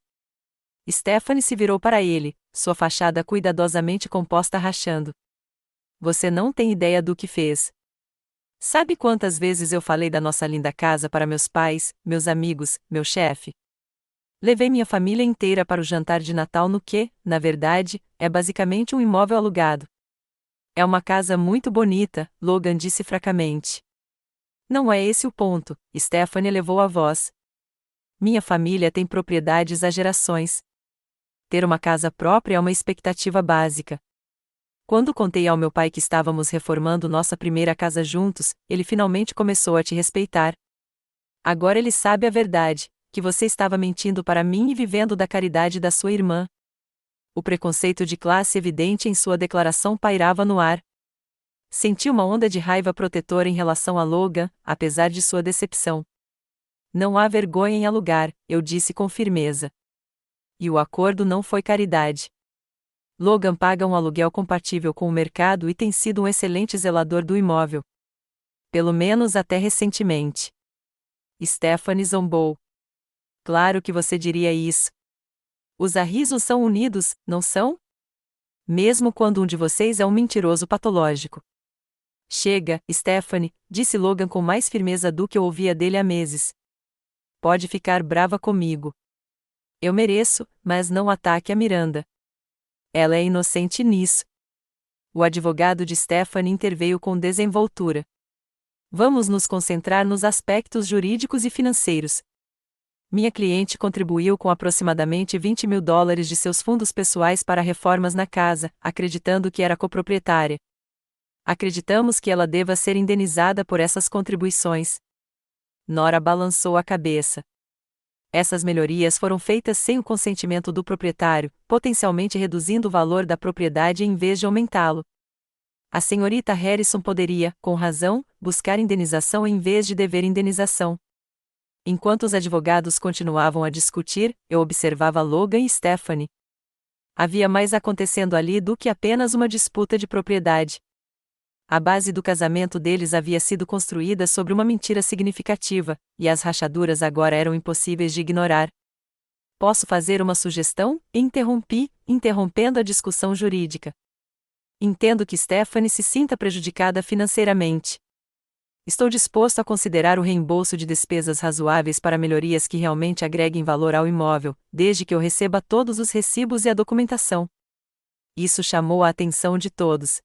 Stephanie se virou para ele, sua fachada cuidadosamente composta rachando. Você não tem ideia do que fez. Sabe quantas vezes eu falei da nossa linda casa para meus pais, meus amigos, meu chefe? Levei minha família inteira para o jantar de Natal no que, na verdade, é basicamente um imóvel alugado. É uma casa muito bonita, Logan disse fracamente. Não é esse o ponto, Stephanie elevou a voz. Minha família tem propriedades há gerações. Ter uma casa própria é uma expectativa básica. Quando contei ao meu pai que estávamos reformando nossa primeira casa juntos, ele finalmente começou a te respeitar. Agora ele sabe a verdade, que você estava mentindo para mim e vivendo da caridade da sua irmã. O preconceito de classe evidente em sua declaração pairava no ar. Senti uma onda de raiva protetora em relação a Logan, apesar de sua decepção. Não há vergonha em alugar, eu disse com firmeza. E o acordo não foi caridade. Logan paga um aluguel compatível com o mercado e tem sido um excelente zelador do imóvel. Pelo menos até recentemente. Stephanie zombou. Claro que você diria isso. Os Arrisos são unidos, não são? Mesmo quando um de vocês é um mentiroso patológico. Chega, Stephanie, disse Logan com mais firmeza do que eu ouvia dele há meses. Pode ficar brava comigo. Eu mereço, mas não ataque a Miranda. Ela é inocente nisso. O advogado de Stephanie interveio com desenvoltura. Vamos nos concentrar nos aspectos jurídicos e financeiros. Minha cliente contribuiu com aproximadamente $20 mil de seus fundos pessoais para reformas na casa, acreditando que era coproprietária. Acreditamos que ela deva ser indenizada por essas contribuições. Nora balançou a cabeça. Essas melhorias foram feitas sem o consentimento do proprietário, potencialmente reduzindo o valor da propriedade em vez de aumentá-lo. A senhorita Harrison poderia, com razão, buscar indenização em vez de dever indenização. Enquanto os advogados continuavam a discutir, eu observava Logan e Stephanie. Havia mais acontecendo ali do que apenas uma disputa de propriedade. A base do casamento deles havia sido construída sobre uma mentira significativa, e as rachaduras agora eram impossíveis de ignorar. Posso fazer uma sugestão? Interrompi, interrompendo a discussão jurídica. Entendo que Stephanie se sinta prejudicada financeiramente. Estou disposto a considerar o reembolso de despesas razoáveis para melhorias que realmente agreguem valor ao imóvel, desde que eu receba todos os recibos e a documentação. Isso chamou a atenção de todos.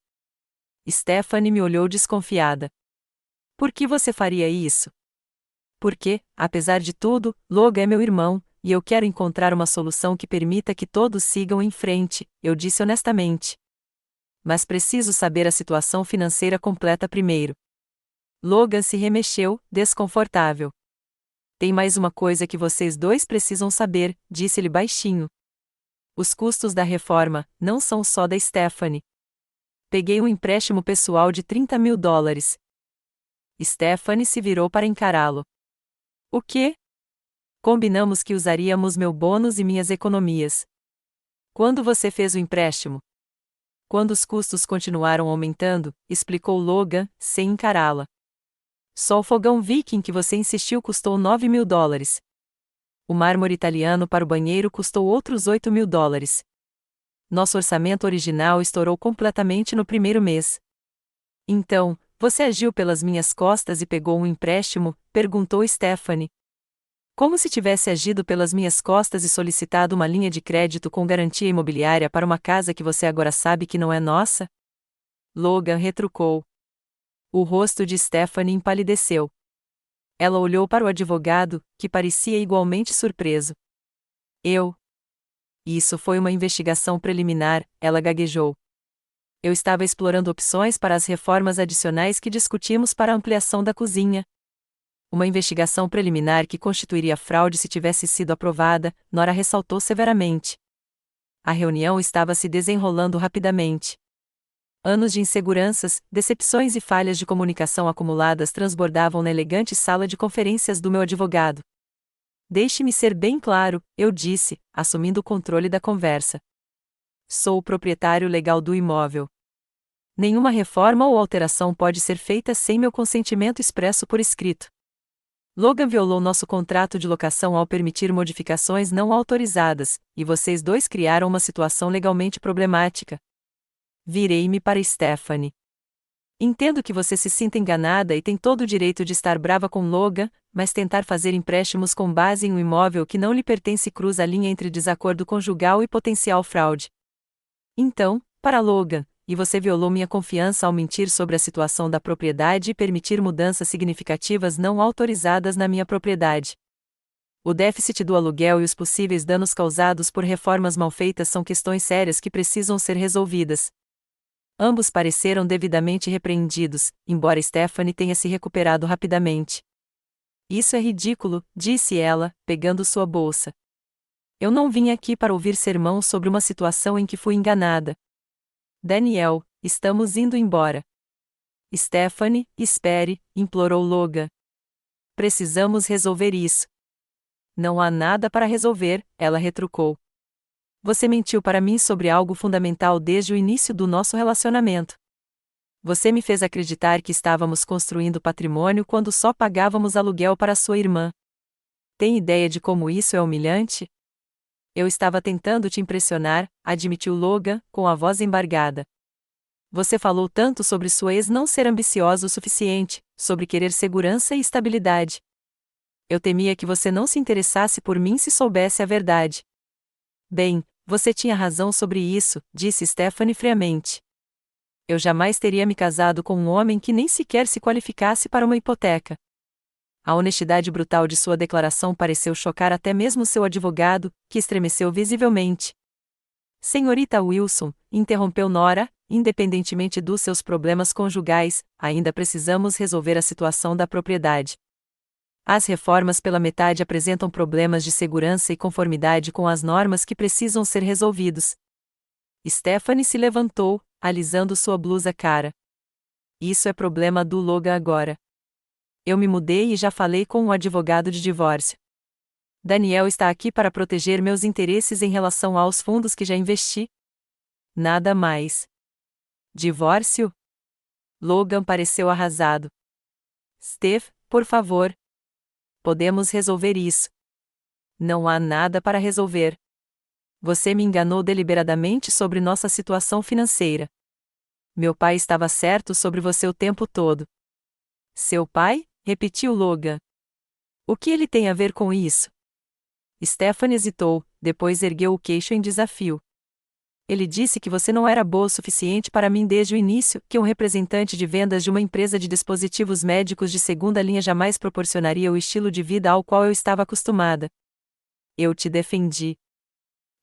Stephanie me olhou desconfiada. Por que você faria isso? Porque, apesar de tudo, Logan é meu irmão, e eu quero encontrar uma solução que permita que todos sigam em frente, eu disse honestamente. Mas preciso saber a situação financeira completa primeiro. Logan se remexeu, desconfortável. Tem mais uma coisa que vocês dois precisam saber, disse-lhe baixinho. Os custos da reforma não são só da Stephanie. Peguei um empréstimo pessoal de $30 mil. Stephanie se virou para encará-lo. O quê? Combinamos que usaríamos meu bônus e minhas economias. Quando você fez o empréstimo? Quando os custos continuaram aumentando, explicou Logan, sem encará-la. Só o fogão Viking que você insistiu custou $9.000. O mármore italiano para o banheiro custou outros $8.000. Nosso orçamento original estourou completamente no primeiro mês. Então, você agiu pelas minhas costas e pegou um empréstimo? Perguntou Stephanie. Como se tivesse agido pelas minhas costas e solicitado uma linha de crédito com garantia imobiliária para uma casa que você agora sabe que não é nossa? Logan retrucou. O rosto de Stephanie empalideceu. Ela olhou para o advogado, que parecia igualmente surpreso. Isso foi uma investigação preliminar, ela gaguejou. Eu estava explorando opções para as reformas adicionais que discutimos para a ampliação da cozinha. Uma investigação preliminar que constituiria fraude se tivesse sido aprovada, Nora ressaltou severamente. A reunião estava se desenrolando rapidamente. Anos de inseguranças, decepções e falhas de comunicação acumuladas transbordavam na elegante sala de conferências do meu advogado. Deixe-me ser bem claro, eu disse, assumindo o controle da conversa. Sou o proprietário legal do imóvel. Nenhuma reforma ou alteração pode ser feita sem meu consentimento expresso por escrito. Logan violou nosso contrato de locação ao permitir modificações não autorizadas, e vocês dois criaram uma situação legalmente problemática. Virei-me para Stephanie. Entendo que você se sinta enganada e tem todo o direito de estar brava com Logan, mas tentar fazer empréstimos com base em um imóvel que não lhe pertence cruza a linha entre desacordo conjugal e potencial fraude. Então, para Logan, e você violou minha confiança ao mentir sobre a situação da propriedade e permitir mudanças significativas não autorizadas na minha propriedade. O déficit do aluguel e os possíveis danos causados por reformas mal feitas são questões sérias que precisam ser resolvidas. Ambos pareceram devidamente repreendidos, embora Stephanie tenha se recuperado rapidamente. Isso é ridículo, disse ela, pegando sua bolsa. Eu não vim aqui para ouvir sermão sobre uma situação em que fui enganada. Daniel, estamos indo embora. Stephanie, espere, implorou Logan. Precisamos resolver isso. Não há nada para resolver, ela retrucou. Você mentiu para mim sobre algo fundamental desde o início do nosso relacionamento. Você me fez acreditar que estávamos construindo patrimônio quando só pagávamos aluguel para sua irmã. Tem ideia de como isso é humilhante? Eu estava tentando te impressionar, admitiu Logan, com a voz embargada. Você falou tanto sobre sua ex não ser ambiciosa o suficiente, sobre querer segurança e estabilidade. Eu temia que você não se interessasse por mim se soubesse a verdade. Bem, você tinha razão sobre isso, disse Stephanie friamente. Eu jamais teria me casado com um homem que nem sequer se qualificasse para uma hipoteca. A honestidade brutal de sua declaração pareceu chocar até mesmo seu advogado, que estremeceu visivelmente. Senhorita Wilson, interrompeu Nora, independentemente dos seus problemas conjugais, ainda precisamos resolver a situação da propriedade. As reformas pela metade apresentam problemas de segurança e conformidade com as normas que precisam ser resolvidos. Stephanie se levantou, alisando sua blusa cara. Isso é problema do Logan agora. Eu me mudei e já falei com um advogado de divórcio. Daniel está aqui para proteger meus interesses em relação aos fundos que já investi. Nada mais. Divórcio? Logan pareceu arrasado. Steph, por favor. Podemos resolver isso. Não há nada para resolver. Você me enganou deliberadamente sobre nossa situação financeira. Meu pai estava certo sobre você o tempo todo. Seu pai? Repetiu Logan. O que ele tem a ver com isso? Stephanie hesitou, depois ergueu o queixo em desafio. Ele disse que você não era boa o suficiente para mim desde o início, que um representante de vendas de uma empresa de dispositivos médicos de segunda linha jamais proporcionaria o estilo de vida ao qual eu estava acostumada. Eu te defendi.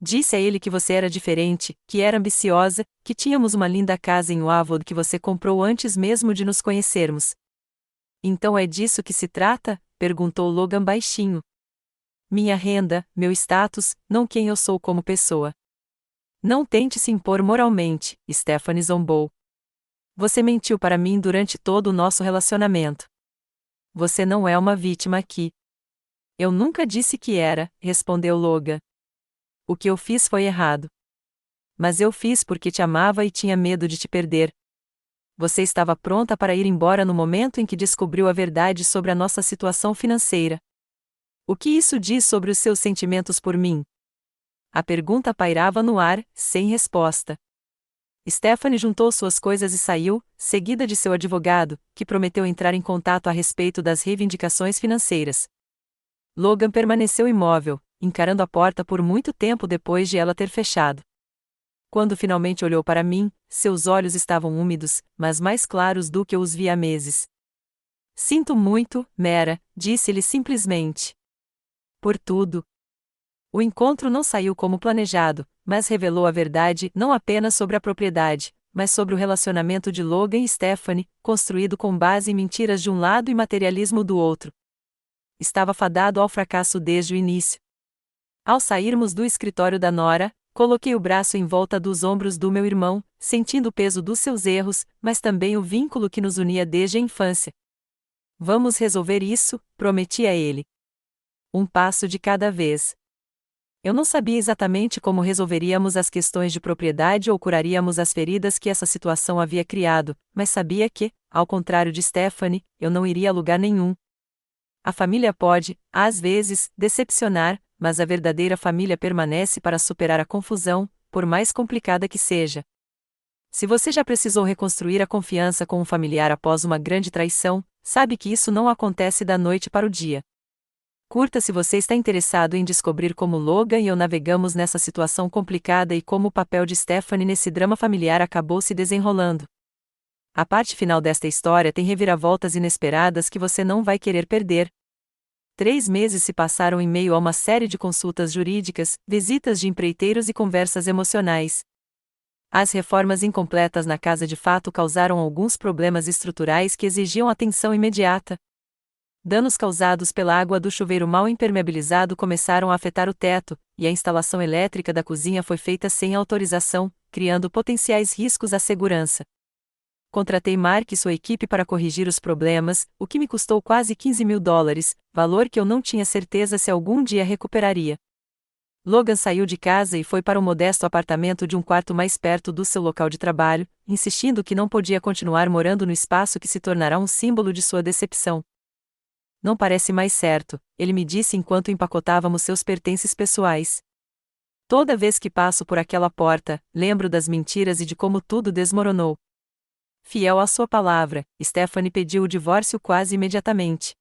Disse a ele que você era diferente, que era ambiciosa, que tínhamos uma linda casa em Wavod que você comprou antes mesmo de nos conhecermos. Então é disso que se trata? Perguntou Logan baixinho. Minha renda, meu status, não quem eu sou como pessoa. Não tente se impor moralmente, Stephanie zombou. Você mentiu para mim durante todo o nosso relacionamento. Você não é uma vítima aqui. Eu nunca disse que era, respondeu Logan. O que eu fiz foi errado. Mas eu fiz porque te amava e tinha medo de te perder. Você estava pronta para ir embora no momento em que descobriu a verdade sobre a nossa situação financeira. O que isso diz sobre os seus sentimentos por mim? A pergunta pairava no ar, sem resposta. Stephanie juntou suas coisas e saiu, seguida de seu advogado, que prometeu entrar em contato a respeito das reivindicações financeiras. Logan permaneceu imóvel, encarando a porta por muito tempo depois de ela ter fechado. Quando finalmente olhou para mim, seus olhos estavam úmidos, mas mais claros do que eu os via há meses. Sinto muito, Mera, disse-lhe simplesmente. Por tudo. O encontro não saiu como planejado, mas revelou a verdade não apenas sobre a propriedade, mas sobre o relacionamento de Logan e Stephanie, construído com base em mentiras de um lado e materialismo do outro. Estava fadado ao fracasso desde o início. Ao sairmos do escritório da Nora, coloquei o braço em volta dos ombros do meu irmão, sentindo o peso dos seus erros, mas também o vínculo que nos unia desde a infância. Vamos resolver isso, prometi a ele. Um passo de cada vez. Eu não sabia exatamente como resolveríamos as questões de propriedade ou curaríamos as feridas que essa situação havia criado, mas sabia que, ao contrário de Stephanie, eu não iria a lugar nenhum. A família pode, às vezes, decepcionar, mas a verdadeira família permanece para superar a confusão, por mais complicada que seja. Se você já precisou reconstruir a confiança com um familiar após uma grande traição, sabe que isso não acontece da noite para o dia. Curta se você está interessado em descobrir como Logan e eu navegamos nessa situação complicada e como o papel de Stephanie nesse drama familiar acabou se desenrolando. A parte final desta história tem reviravoltas inesperadas que você não vai querer perder. 3 meses se passaram em meio a uma série de consultas jurídicas, visitas de empreiteiros e conversas emocionais. As reformas incompletas na casa de fato causaram alguns problemas estruturais que exigiam atenção imediata. Danos causados pela água do chuveiro mal impermeabilizado começaram a afetar o teto, e a instalação elétrica da cozinha foi feita sem autorização, criando potenciais riscos à segurança. Contratei Mark e sua equipe para corrigir os problemas, o que me custou quase $15.000, valor que eu não tinha certeza se algum dia recuperaria. Logan saiu de casa e foi para o modesto apartamento de um quarto mais perto do seu local de trabalho, insistindo que não podia continuar morando no espaço que se tornará um símbolo de sua decepção. Não parece mais certo, ele me disse enquanto empacotávamos seus pertences pessoais. Toda vez que passo por aquela porta, lembro das mentiras e de como tudo desmoronou. Fiel à sua palavra, Stephanie pediu o divórcio quase imediatamente.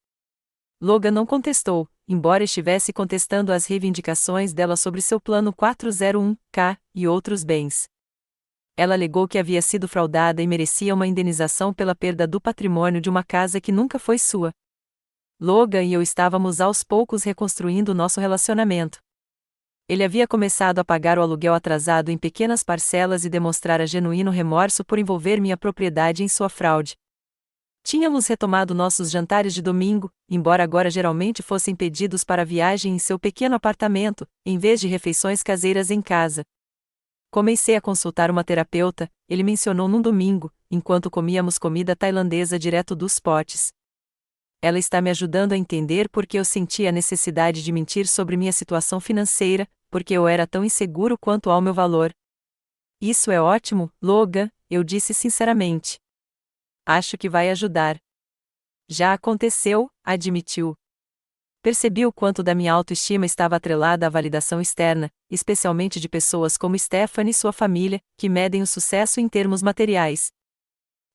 Logan não contestou, embora estivesse contestando as reivindicações dela sobre seu plano 401k e outros bens. Ela alegou que havia sido fraudada e merecia uma indenização pela perda do patrimônio de uma casa que nunca foi sua. Logan e eu estávamos aos poucos reconstruindo nosso relacionamento. Ele havia começado a pagar o aluguel atrasado em pequenas parcelas e demonstrara genuíno remorso por envolver minha propriedade em sua fraude. Tínhamos retomado nossos jantares de domingo, embora agora geralmente fossem pedidos para viagem em seu pequeno apartamento, em vez de refeições caseiras em casa. Comecei a consultar uma terapeuta, ele mencionou num domingo, enquanto comíamos comida tailandesa direto dos potes. Ela está me ajudando a entender por que eu sentia a necessidade de mentir sobre minha situação financeira, porque eu era tão inseguro quanto ao meu valor. Isso é ótimo, Logan, eu disse sinceramente. Acho que vai ajudar. Já aconteceu, admitiu. Percebi o quanto da minha autoestima estava atrelada à validação externa, especialmente de pessoas como Stephanie e sua família, que medem o sucesso em termos materiais.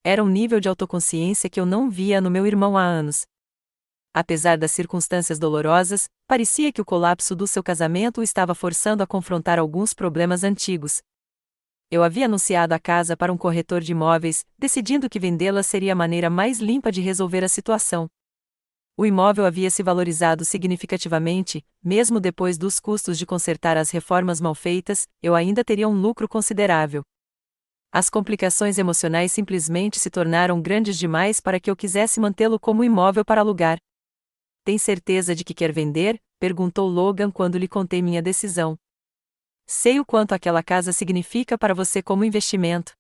Era um nível de autoconsciência que eu não via no meu irmão há anos. Apesar das circunstâncias dolorosas, parecia que o colapso do seu casamento o estava forçando a confrontar alguns problemas antigos. Eu havia anunciado a casa para um corretor de imóveis, decidindo que vendê-la seria a maneira mais limpa de resolver a situação. O imóvel havia se valorizado significativamente, mesmo depois dos custos de consertar as reformas mal feitas, eu ainda teria um lucro considerável. As complicações emocionais simplesmente se tornaram grandes demais para que eu quisesse mantê-lo como imóvel para alugar. Tem certeza de que quer vender? Perguntou Logan quando lhe contei minha decisão. Sei o quanto aquela casa significa para você como investimento.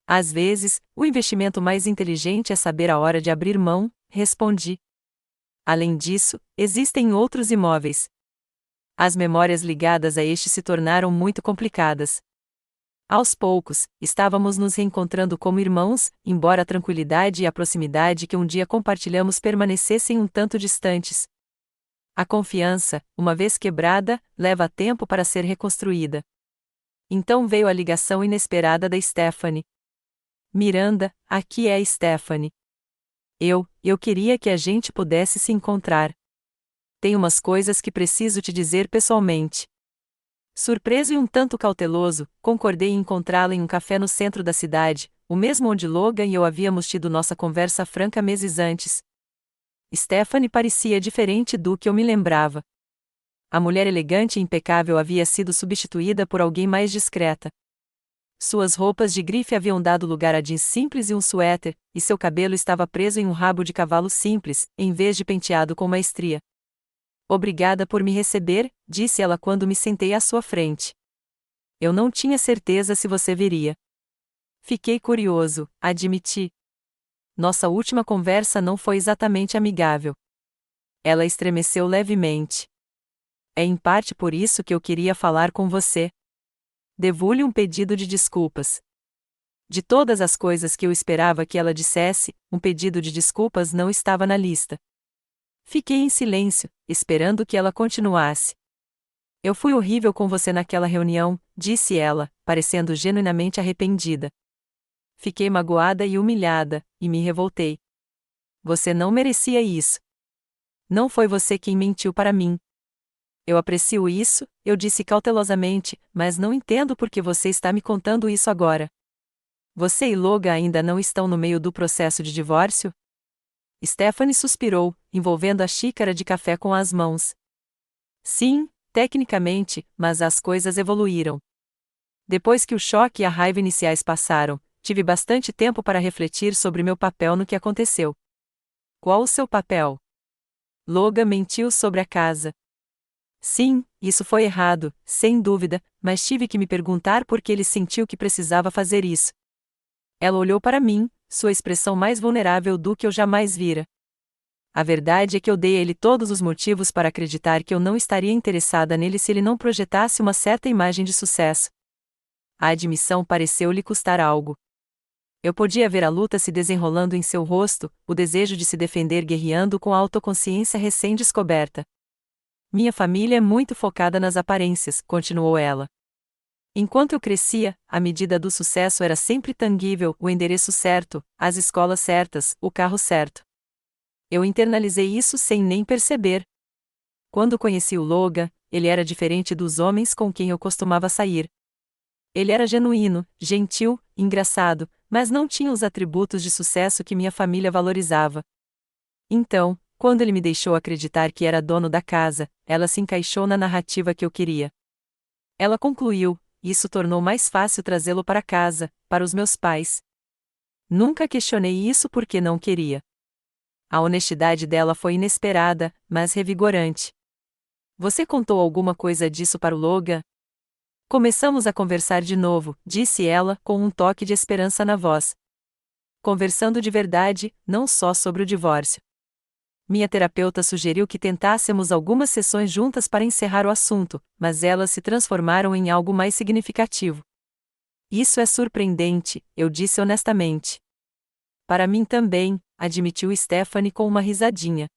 Às vezes, o investimento mais inteligente é saber a hora de abrir mão, respondi. Além disso, existem outros imóveis. As memórias ligadas a este se tornaram muito complicadas. Aos poucos, estávamos nos reencontrando como irmãos, embora a tranquilidade e a proximidade que um dia compartilhamos permanecessem um tanto distantes. A confiança, uma vez quebrada, leva tempo para ser reconstruída. Então veio a ligação inesperada da Stephanie. Miranda, aqui é a Stephanie. Eu queria que a gente pudesse se encontrar. Tem umas coisas que preciso te dizer pessoalmente. Surpreso e um tanto cauteloso, concordei em encontrá-la em um café no centro da cidade, o mesmo onde Logan e eu havíamos tido nossa conversa franca meses antes. Stephanie parecia diferente do que eu me lembrava. A mulher elegante e impecável havia sido substituída por alguém mais discreta. Suas roupas de grife haviam dado lugar a jeans simples e um suéter, e seu cabelo estava preso em um rabo de cavalo simples, em vez de penteado com maestria. Obrigada por me receber, disse ela quando me sentei à sua frente. Eu não tinha certeza se você viria. Fiquei curioso, admiti. Nossa última conversa não foi exatamente amigável. Ela estremeceu levemente. É em parte por isso que eu queria falar com você. Devo-lhe um pedido de desculpas. De todas as coisas que eu esperava que ela dissesse, um pedido de desculpas não estava na lista. Fiquei em silêncio, esperando que ela continuasse. Eu fui horrível com você naquela reunião, disse ela, parecendo genuinamente arrependida. Fiquei magoada e humilhada, e me revoltei. Você não merecia isso. Não foi você quem mentiu para mim. Eu aprecio isso, eu disse cautelosamente, mas não entendo por que você está me contando isso agora. Você e Logan ainda não estão no meio do processo de divórcio? Stephanie suspirou, envolvendo a xícara de café com as mãos. Sim, tecnicamente, mas as coisas evoluíram. Depois que o choque e a raiva iniciais passaram, tive bastante tempo para refletir sobre meu papel no que aconteceu. Qual o seu papel? Logan mentiu sobre a casa. Sim, isso foi errado, sem dúvida, mas tive que me perguntar por que ele sentiu que precisava fazer isso. Ela olhou para mim, sua expressão mais vulnerável do que eu jamais vira. A verdade é que eu dei a ele todos os motivos para acreditar que eu não estaria interessada nele se ele não projetasse uma certa imagem de sucesso. A admissão pareceu-lhe custar algo. Eu podia ver a luta se desenrolando em seu rosto, o desejo de se defender guerreando com a autoconsciência recém-descoberta. Minha família é muito focada nas aparências, continuou ela. Enquanto eu crescia, a medida do sucesso era sempre tangível, o endereço certo, as escolas certas, o carro certo. Eu internalizei isso sem nem perceber. Quando conheci o Logan, ele era diferente dos homens com quem eu costumava sair. Ele era genuíno, gentil, engraçado, mas não tinha os atributos de sucesso que minha família valorizava. Então, quando ele me deixou acreditar que era dono da casa, ela se encaixou na narrativa que eu queria. Ela concluiu, isso tornou mais fácil trazê-lo para casa, para os meus pais. Nunca questionei isso porque não queria. A honestidade dela foi inesperada, mas revigorante. Você contou alguma coisa disso para o Logan? Começamos a conversar de novo, disse ela, com um toque de esperança na voz. Conversando de verdade, não só sobre o divórcio. Minha terapeuta sugeriu que tentássemos algumas sessões juntas para encerrar o assunto, mas elas se transformaram em algo mais significativo. Isso é surpreendente, eu disse honestamente. Para mim também, admitiu Stephanie com uma risadinha.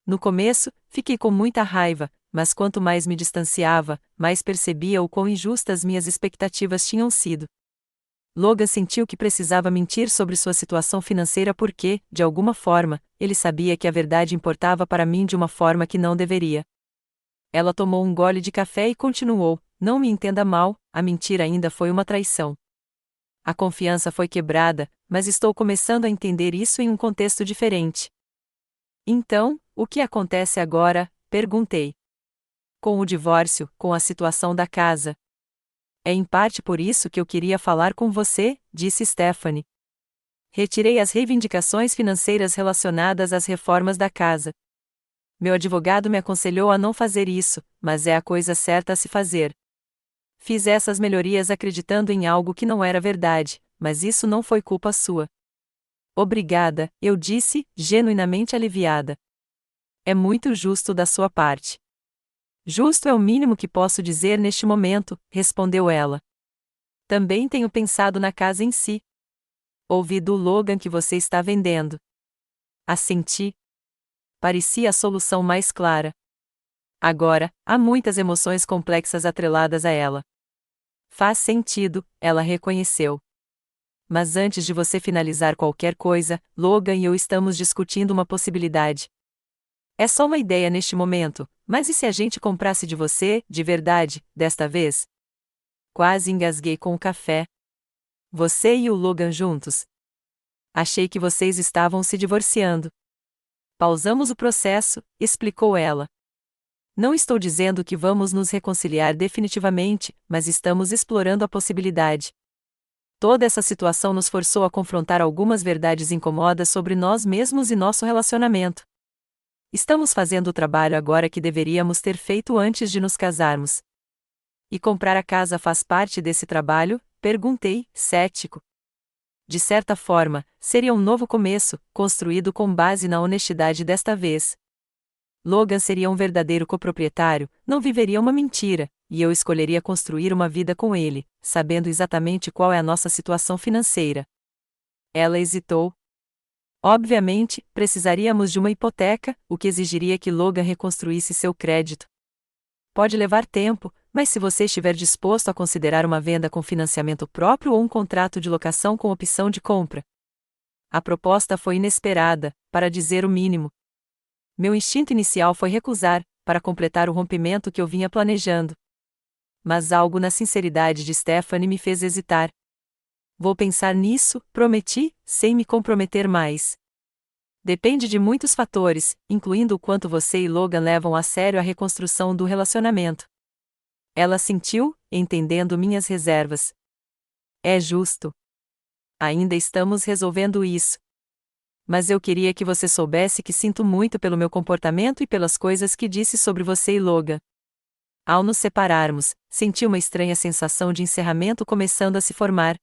No começo, fiquei com muita raiva, mas quanto mais me distanciava, mais percebia o quão injustas minhas expectativas tinham sido. Logan sentiu que precisava mentir sobre sua situação financeira porque, de alguma forma, ele sabia que a verdade importava para mim de uma forma que não deveria. Ela tomou um gole de café e continuou, não me entenda mal, a mentira ainda foi uma traição. A confiança foi quebrada, mas estou começando a entender isso em um contexto diferente. Então, o que acontece agora? Perguntei. Com o divórcio, com a situação da casa. É em parte por isso que eu queria falar com você, disse Stephanie. Retirei as reivindicações financeiras relacionadas às reformas da casa. Meu advogado me aconselhou a não fazer isso, mas é a coisa certa a se fazer. Fiz essas melhorias acreditando em algo que não era verdade, mas isso não foi culpa sua. Obrigada, eu disse, genuinamente aliviada. É muito justo da sua parte. Justo é o mínimo que posso dizer neste momento, respondeu ela. Também tenho pensado na casa em si. Ouvi do Logan que você está vendendo. Assenti. Parecia a solução mais clara. Agora, há muitas emoções complexas atreladas a ela. Faz sentido, ela reconheceu. Mas antes de você finalizar qualquer coisa, Logan e eu estamos discutindo uma possibilidade. É só uma ideia neste momento, mas e se a gente comprasse de você, de verdade, desta vez? Quase engasguei com o café. Você e o Logan juntos? Achei que vocês estavam se divorciando. Pausamos o processo, explicou ela. Não estou dizendo que vamos nos reconciliar definitivamente, mas estamos explorando a possibilidade. Toda essa situação nos forçou a confrontar algumas verdades incômodas sobre nós mesmos e nosso relacionamento. Estamos fazendo o trabalho agora que deveríamos ter feito antes de nos casarmos. E comprar a casa faz parte desse trabalho? Perguntei, cético. De certa forma, seria um novo começo, construído com base na honestidade desta vez. Logan seria um verdadeiro coproprietário, não viveria uma mentira, e eu escolheria construir uma vida com ele, sabendo exatamente qual é a nossa situação financeira. Ela hesitou. Obviamente, precisaríamos de uma hipoteca, o que exigiria que Logan reconstruísse seu crédito. Pode levar tempo, mas se você estiver disposto a considerar uma venda com financiamento próprio ou um contrato de locação com opção de compra. A proposta foi inesperada, para dizer o mínimo. Meu instinto inicial foi recusar, para completar o rompimento que eu vinha planejando. Mas algo na sinceridade de Stephanie me fez hesitar. Vou pensar nisso, prometi, sem me comprometer mais. Depende de muitos fatores, incluindo o quanto você e Logan levam a sério a reconstrução do relacionamento. Ela assentiu, entendendo minhas reservas. É justo. Ainda estamos resolvendo isso. Mas eu queria que você soubesse que sinto muito pelo meu comportamento e pelas coisas que disse sobre você e Logan. Ao nos separarmos, senti uma estranha sensação de encerramento começando a se formar.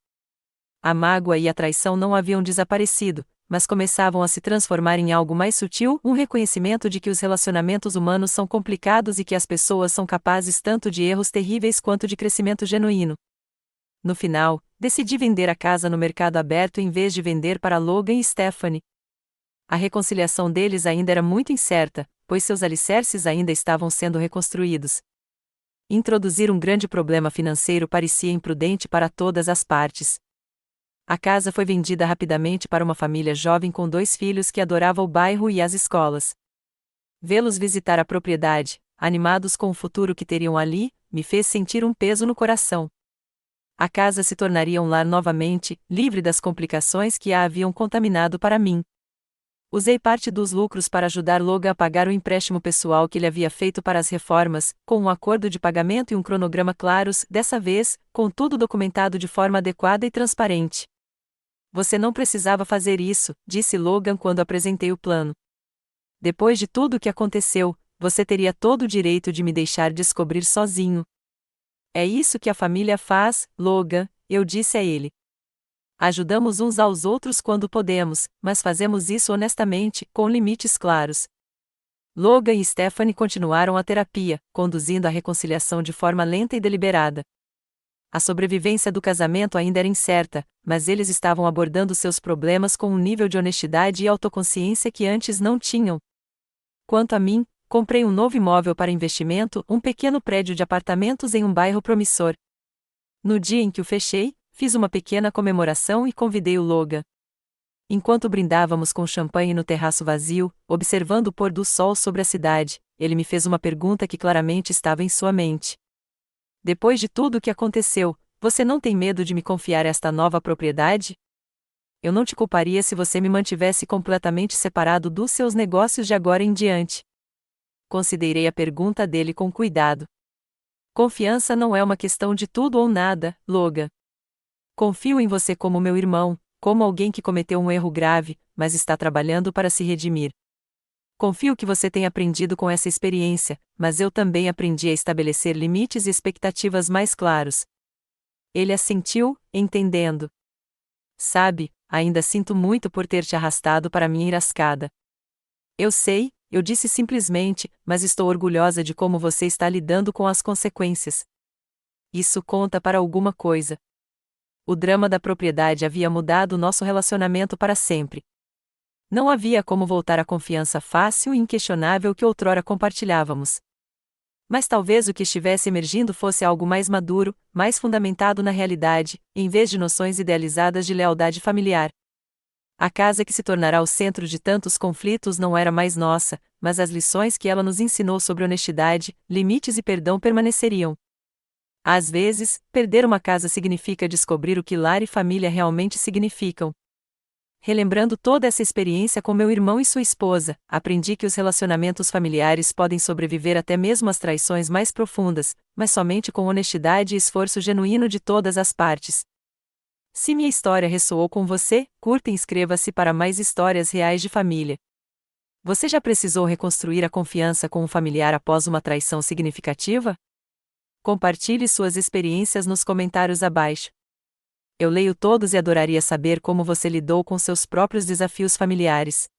A mágoa e a traição não haviam desaparecido, mas começavam a se transformar em algo mais sutil, um reconhecimento de que os relacionamentos humanos são complicados e que as pessoas são capazes tanto de erros terríveis quanto de crescimento genuíno. No final, decidi vender a casa no mercado aberto em vez de vender para Logan e Stephanie. A reconciliação deles ainda era muito incerta, pois seus alicerces ainda estavam sendo reconstruídos. Introduzir um grande problema financeiro parecia imprudente para todas as partes. A casa foi vendida rapidamente para uma família jovem com 2 filhos que adorava o bairro e as escolas. Vê-los visitar a propriedade, animados com o futuro que teriam ali, me fez sentir um peso no coração. A casa se tornaria um lar novamente, livre das complicações que a haviam contaminado para mim. Usei parte dos lucros para ajudar Logan a pagar o empréstimo pessoal que ele havia feito para as reformas, com um acordo de pagamento e um cronograma claros, dessa vez, com tudo documentado de forma adequada e transparente. Você não precisava fazer isso, disse Logan quando apresentei o plano. Depois de tudo o que aconteceu, você teria todo o direito de me deixar descobrir sozinho. É isso que a família faz, Logan, eu disse a ele. Ajudamos uns aos outros quando podemos, mas fazemos isso honestamente, com limites claros. Logan e Stephanie continuaram a terapia, conduzindo a reconciliação de forma lenta e deliberada. A sobrevivência do casamento ainda era incerta, mas eles estavam abordando seus problemas com um nível de honestidade e autoconsciência que antes não tinham. Quanto a mim, comprei um novo imóvel para investimento, um pequeno prédio de apartamentos em um bairro promissor. No dia em que o fechei, fiz uma pequena comemoração e convidei o Logan. Enquanto brindávamos com champanhe no terraço vazio, observando o pôr do sol sobre a cidade, ele me fez uma pergunta que claramente estava em sua mente. Depois de tudo o que aconteceu, você não tem medo de me confiar esta nova propriedade? Eu não te culparia se você me mantivesse completamente separado dos seus negócios de agora em diante. Considerei a pergunta dele com cuidado. Confiança não é uma questão de tudo ou nada, Logan. Confio em você como meu irmão, como alguém que cometeu um erro grave, mas está trabalhando para se redimir. Confio que você tenha aprendido com essa experiência, mas eu também aprendi a estabelecer limites e expectativas mais claros. Ele assentiu, entendendo. Sabe, ainda sinto muito por ter te arrastado para minha enrascada. Eu sei, eu disse simplesmente, mas estou orgulhosa de como você está lidando com as consequências. Isso conta para alguma coisa. O drama da propriedade havia mudado nosso relacionamento para sempre. Não havia como voltar à confiança fácil e inquestionável que outrora compartilhávamos. Mas talvez o que estivesse emergindo fosse algo mais maduro, mais fundamentado na realidade, em vez de noções idealizadas de lealdade familiar. A casa que se tornará o centro de tantos conflitos não era mais nossa, mas as lições que ela nos ensinou sobre honestidade, limites e perdão permaneceriam. Às vezes, perder uma casa significa descobrir o que lar e família realmente significam. Relembrando toda essa experiência com meu irmão e sua esposa, aprendi que os relacionamentos familiares podem sobreviver até mesmo às traições mais profundas, mas somente com honestidade e esforço genuíno de todas as partes. Se minha história ressoou com você, curta e inscreva-se para mais histórias reais de família. Você já precisou reconstruir a confiança com um familiar após uma traição significativa? Compartilhe suas experiências nos comentários abaixo. Eu leio todos e adoraria saber como você lidou com seus próprios desafios familiares.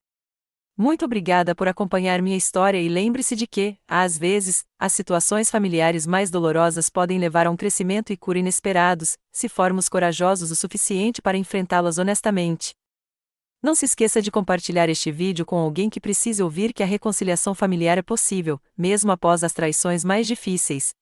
Muito obrigada por acompanhar minha história e lembre-se de que, às vezes, as situações familiares mais dolorosas podem levar a um crescimento e cura inesperados, se formos corajosos o suficiente para enfrentá-las honestamente. Não se esqueça de compartilhar este vídeo com alguém que precise ouvir que a reconciliação familiar é possível, mesmo após as traições mais difíceis.